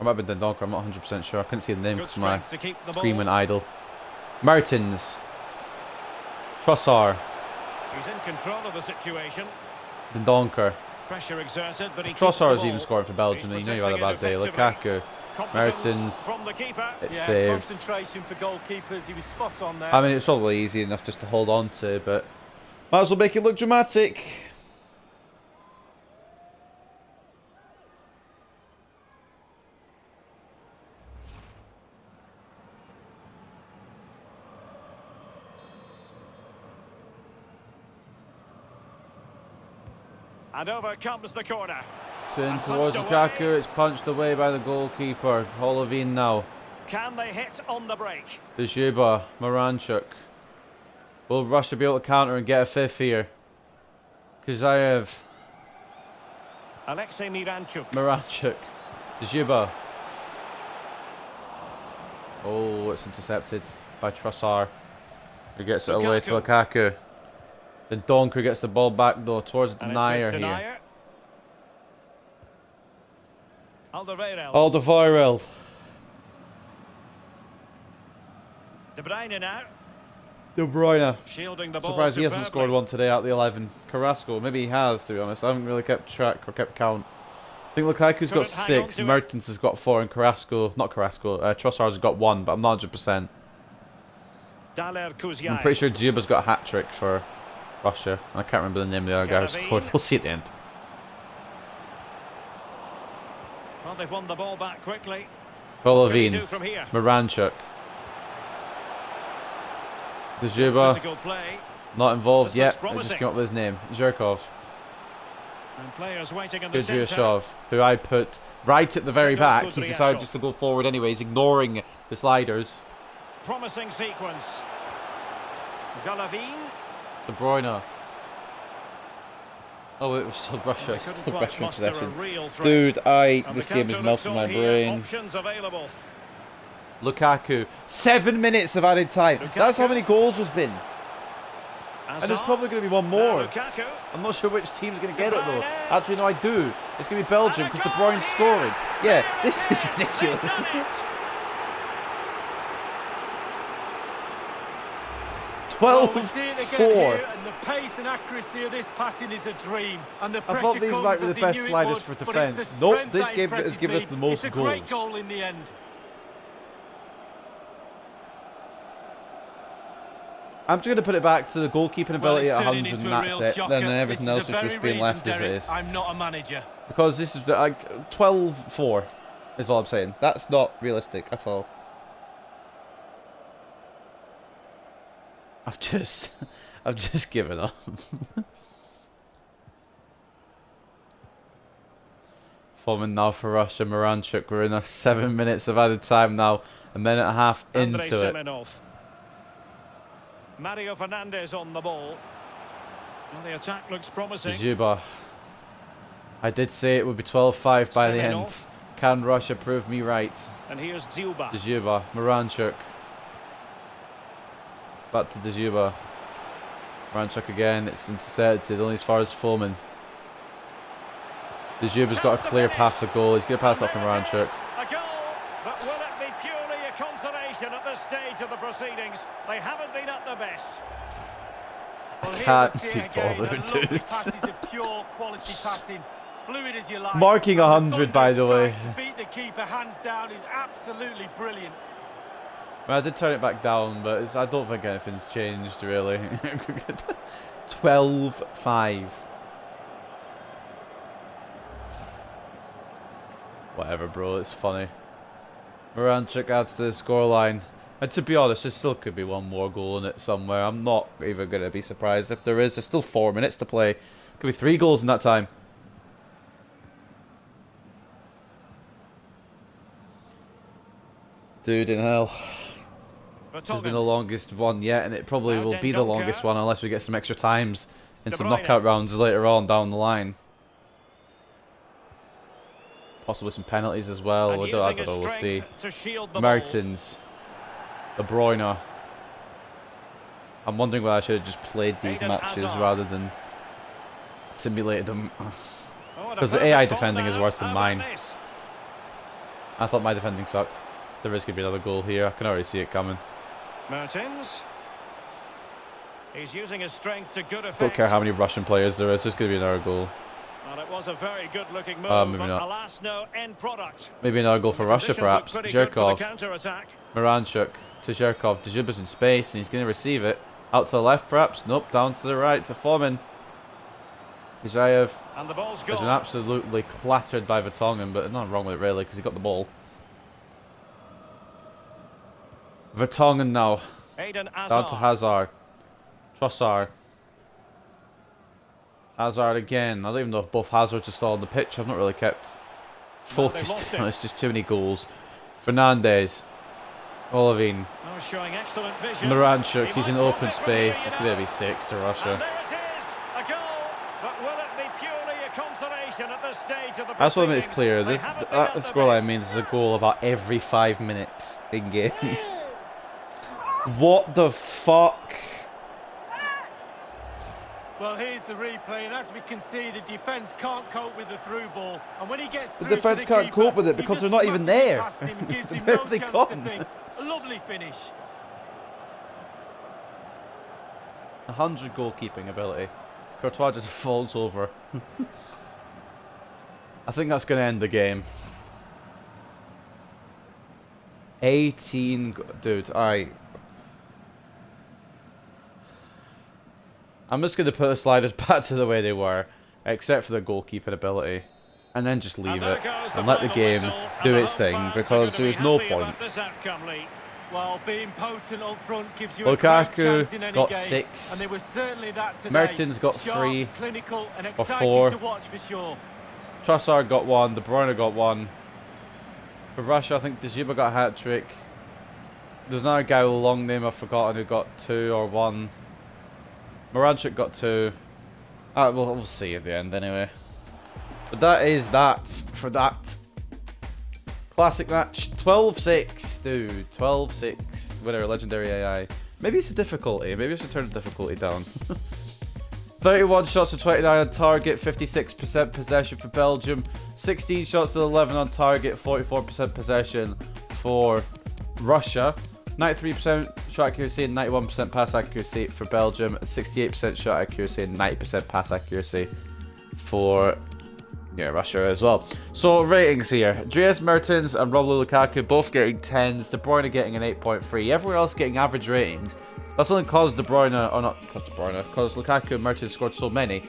S1: I might have been Dendoncker, I'm not 100% sure. I couldn't see the name
S2: Good
S1: because my
S2: strength to keep the
S1: screen
S2: ball.
S1: went idle. Mertens. Trossard.
S2: He's in control of the situation.
S1: Dendoncker.
S2: Pressure exerted, but he
S1: If
S2: keeps the
S1: Trossard's
S2: ball.
S1: even scoring for Belgium, then
S2: He's
S1: you know you had a bad day.
S2: protecting it
S1: Lukaku.
S2: Competence
S1: Mertens.
S2: from the keeper.
S1: It's
S3: Yeah,
S1: saved.
S3: concentration for goalkeepers. He was spot on there.
S1: I mean, it's probably easy enough just to hold on to, but might as well make it look dramatic.
S2: And over comes the corner.
S1: It's in
S2: And
S1: towards
S2: punched
S1: Lukaku.
S2: away.
S1: It's punched away by the goalkeeper. Holovine now.
S2: Can they hit on the break?
S1: Dzyuba. Moranchuk. Will Russia be able to counter and get a fifth here? Kuzayev.
S2: Alexei Miranchuk.
S1: Moranchuk. Dzyuba. Oh, it's intercepted by Trossard. Who gets it all the way to Lukaku. Then Donker gets the ball back though towards
S2: And it's
S1: Denier
S2: with
S1: here.
S2: Denier. Alderweireld.
S1: Alderweireld.
S2: De Bruyne now.
S1: De Bruyne.
S2: Shielding the ball.
S1: Surprised he hasn't
S2: superbly.
S1: scored one today out of the 11. Carrasco, maybe he has, to be honest. I haven't really kept track or kept count. I think Lukaku's got
S2: Couldn't hang on
S1: 6,
S2: to it.
S1: Mertens has got 4, and Trossard's got 1, but I'm not 100%.
S2: Daler Kuzyaev.
S1: I'm pretty sure Dzyuba's got a hat-trick for Russia. I can't remember the name of the other guy who scored. We'll see at the end.
S2: Well, they've won the ball back quickly.
S1: Golovin,
S2: What can he do from here?
S1: Moranchuk. Dzyuba,
S2: Physical play.
S1: not involved
S2: This
S1: yet.
S2: looks
S1: I
S2: promising.
S1: just came up with his name. Zhirkov.
S2: And players waiting in the centre.
S1: Kudryashov, who I put right at the very
S2: Fedor
S1: back. He's decided
S2: Kudryashov.
S1: just to go forward anyways, ignoring the sliders.
S2: Promising sequence. Golovin.
S1: De Bruyne. Oh, it was still Russia.
S2: They
S1: It's
S2: couldn't
S1: still
S2: quite
S1: Russia in
S2: muster a
S1: possession.
S2: real threat.
S1: Dude,
S2: And
S1: this
S2: the
S1: game is
S2: counter looks
S1: melting my
S2: on here.
S1: brain.
S2: Options available.
S1: Lukaku. 7 minutes of added time. That's how many goals there's been. And there's
S2: Hazard.
S1: probably going to be one
S2: Now
S1: more.
S2: Lukaku.
S1: I'm not sure which team's going to get
S2: De
S1: it though.
S2: Bruyne.
S1: Actually, no, I do. It's going to be Belgium because De Bruyne's scoring. Yeah, this is ridiculous. 12-4.
S3: And the pace and accuracy of this passing is a dream. And the
S1: I thought
S3: pressure
S1: these
S3: comes
S1: might be
S3: as
S1: the
S3: he
S1: best
S3: knew it
S1: sliders
S3: would,
S1: for
S3: but it's
S1: defence.
S3: the
S1: Nope,
S3: strength
S1: this
S3: that
S1: game has
S3: impresses
S1: given us
S3: me.
S1: the most
S3: It's a great
S1: goals.
S3: goal in the end.
S1: I'm just going to put it back to the goalkeeping
S3: Well,
S1: ability
S3: it's
S1: at
S3: turning
S1: 100
S3: into
S1: and
S3: a
S1: that's
S3: real
S1: it.
S3: shocker.
S1: Then everything else
S3: This
S1: is
S3: the
S1: just
S3: very
S1: being
S3: reason,
S1: left as it
S3: Derek,
S1: is.
S3: I'm not a manager.
S1: Because this is like 12-4 is all I'm saying. That's not realistic at all. I've just given up. Forming now for Russia, Moranchuk. We're in our 7 minutes of added time now. A minute and a half
S2: Andrei
S1: into it.
S2: Semenov. Mario Fernandes on the ball. Well, the attack looks promising.
S1: Dzyuba. I did say it would be 12-5 by the end.
S2: Semenov.
S1: Can Russia prove me right?
S2: And here's Dzyuba.
S1: Dzyuba, Moranchuk. Back to Dzyuba. Moranchuk again. It's intercepted only as far as Foreman. Dzyuba's got a clear path to goal. He's going to pass off to Moranchuk.
S2: A goal, but will it be purely a consolation at this stage of the proceedings? They haven't been at their best.
S3: Well, here
S1: Can't
S3: we see
S1: be
S3: it again.
S1: bothered,
S3: A lovely
S1: dude.
S3: passes of pure quality passing. Fluid as you like.
S1: Marking
S3: And
S1: 100, by the way.
S3: thunderstrike to beat the keeper hands down is absolutely brilliant.
S1: Well, I did turn it back down, but I don't think anything's changed, really. 12-5. Whatever, bro. It's funny. Moranchuk adds to the scoreline. And to be honest, there still could be one more goal in it somewhere. I'm not even going to be surprised if there is. There's still 4 minutes to play. Could be 3 goals in that time. Dude in hell. This has been the longest one yet, and it probably will be the longest one unless we get some extra times and
S2: De
S1: some
S2: Bruyne.
S1: knockout rounds later on down the line. Possibly some penalties as well.
S2: And
S1: I don't
S2: using
S1: know.
S2: his
S1: We'll see.
S2: strength to shield the
S1: Mertens. De Bruyne. I'm wondering whether I should have just played these
S2: Eden
S1: matches
S2: Hazard.
S1: rather than simulated them.
S2: ball. Oh, and a
S1: Because the AI
S2: perfect ball
S1: defending is
S2: now
S1: worse than
S2: out
S1: mine.
S2: on this.
S1: I thought my defending sucked. There is going to be another goal here. I can already see it coming.
S2: Mertens. He's using his strength to good effect.
S1: Don't care how many Russian players there is. There's going to be another goal.
S2: Well, it was a very good-looking move,
S1: Maybe
S2: but
S1: not.
S2: alas, no end product.
S1: Maybe another goal for Russia, perhaps. Zhirkov.
S2: Counter-attack.
S1: Miranchuk to Zhirkov. Dzyuba's in space and he's going to receive it. Out to the left, perhaps. Nope, down to the right to Fomin. Kuzayev
S2: And the ball's
S1: has been
S2: gone.
S1: absolutely clattered by Vertonghen, but there's nothing wrong with it really because he got the ball. Vertonghen now.
S2: Eden
S1: Down
S2: Hazard.
S1: to Hazard. Trossard. Hazard again. I don't even know if both Hazards are still on the pitch. I've not really kept focused.
S2: lost it.
S1: It's just too many goals. Fernandez. Olavine.
S2: Oh, showing excellent vision.
S1: Miranchuk. He's
S2: He
S1: in
S2: might
S1: open
S2: profit from the
S1: space. It's going to be 6 to
S2: And
S1: Russia.
S2: there it is, a goal. But will it be purely a consolation at this stage of the
S1: I just want to make this
S2: proceedings?
S1: clear.
S2: They
S1: This
S2: haven't been
S1: that
S2: at the
S1: scoreline
S2: best.
S1: means there's a goal about every 5 minutes in game. What the fuck?
S3: Well, here's the replay, and as we can see, the defence can't cope with the through ball. And when he gets
S1: The
S3: through to
S1: defence
S3: the
S1: can't
S3: keeper,
S1: cope with it
S3: he
S1: because
S3: just
S1: they're not even
S3: smashes it
S1: there.
S3: past him and gives him
S1: Where
S3: no
S1: have they
S3: chance
S1: gone?
S3: to think. A lovely finish.
S1: 100 goalkeeping ability. Courtois just falls over. I think that's going to end the game. 18... Dude, I'm just going to put the sliders back to the way they were, except for the goalkeeping ability. And then just leave it. And let the game do its thing, because there was no point.
S3: Well, being potent up front gives you a great
S1: Lukaku
S3: chance in any
S1: got
S3: game,
S1: 6.
S3: and there was certainly that today.
S1: Mertens got
S3: Sharp,
S1: 3
S3: clinical, and
S1: or
S3: exciting
S1: 4.
S3: to watch for sure.
S1: Trossard got 1. De Bruyne got 1. For Russia, I think Dzyuba got a hat-trick. There's another guy with a long name I've forgotten who got 2 or 1. Miranchuk got 2. We'll see at the end anyway. But that is that for that classic match. 12-6, dude. 12-6. Winner, legendary AI. Maybe it's a difficulty. Maybe I should turn the difficulty down. 31 shots to 29 on target, 56% possession for Belgium. 16 shots to 11 on target, 44% possession for Russia. 93% shot accuracy and 91% pass accuracy for Belgium. 68% shot accuracy and 90% pass accuracy for Russia as well. So ratings here. Dries Mertens and Romelu Lukaku both getting 10s. De Bruyne getting an 8.3. Everyone else getting average ratings. That's only because De Bruyne, or not because De Bruyne, because Lukaku and Mertens scored so many.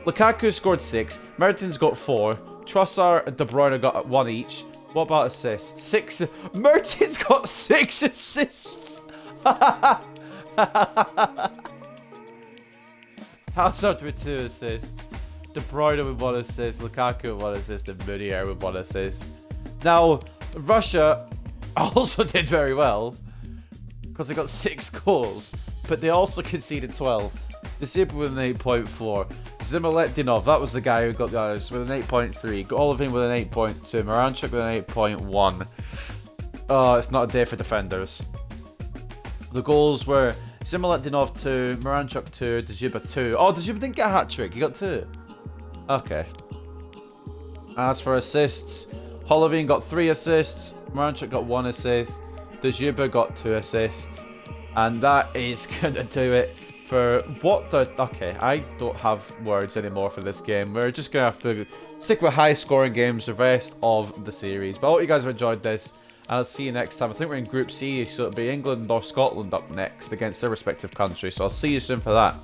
S1: Lukaku scored 6. Mertens got 4. Trossard and De Bruyne got 1 each. What about assists? 6. Mertens got 6 assists. Hazard with 2 assists. De Bruyne with 1 assist. Lukaku with 1 assist. And Meunier with 1 assist. Now, Russia also did very well because they got 6 goals, but they also conceded 12. Dzyuba with an 8.4. Zimeletdinov, that was the guy who got the others, with an 8.3. Golovin with an 8.2. Miranchuk with an 8.1. Oh, it's not a day for defenders. The goals were Zimeletdinov 2, Miranchuk 2, Dzyuba 2. Oh, Dzyuba didn't get a hat-trick, he got 2. Okay. As for assists, Golovin got 3 assists, Miranchuk got 1 assist, Dzyuba got 2 assists, and that is going to do it for what the... Okay, I don't have words anymore for this game. We're just going to have to stick with high-scoring games the rest of the series. But I hope you guys have enjoyed this, and I'll see you next time. I think we're in Group C, so it'll be England or Scotland up next against their respective countries. So I'll see you soon for that.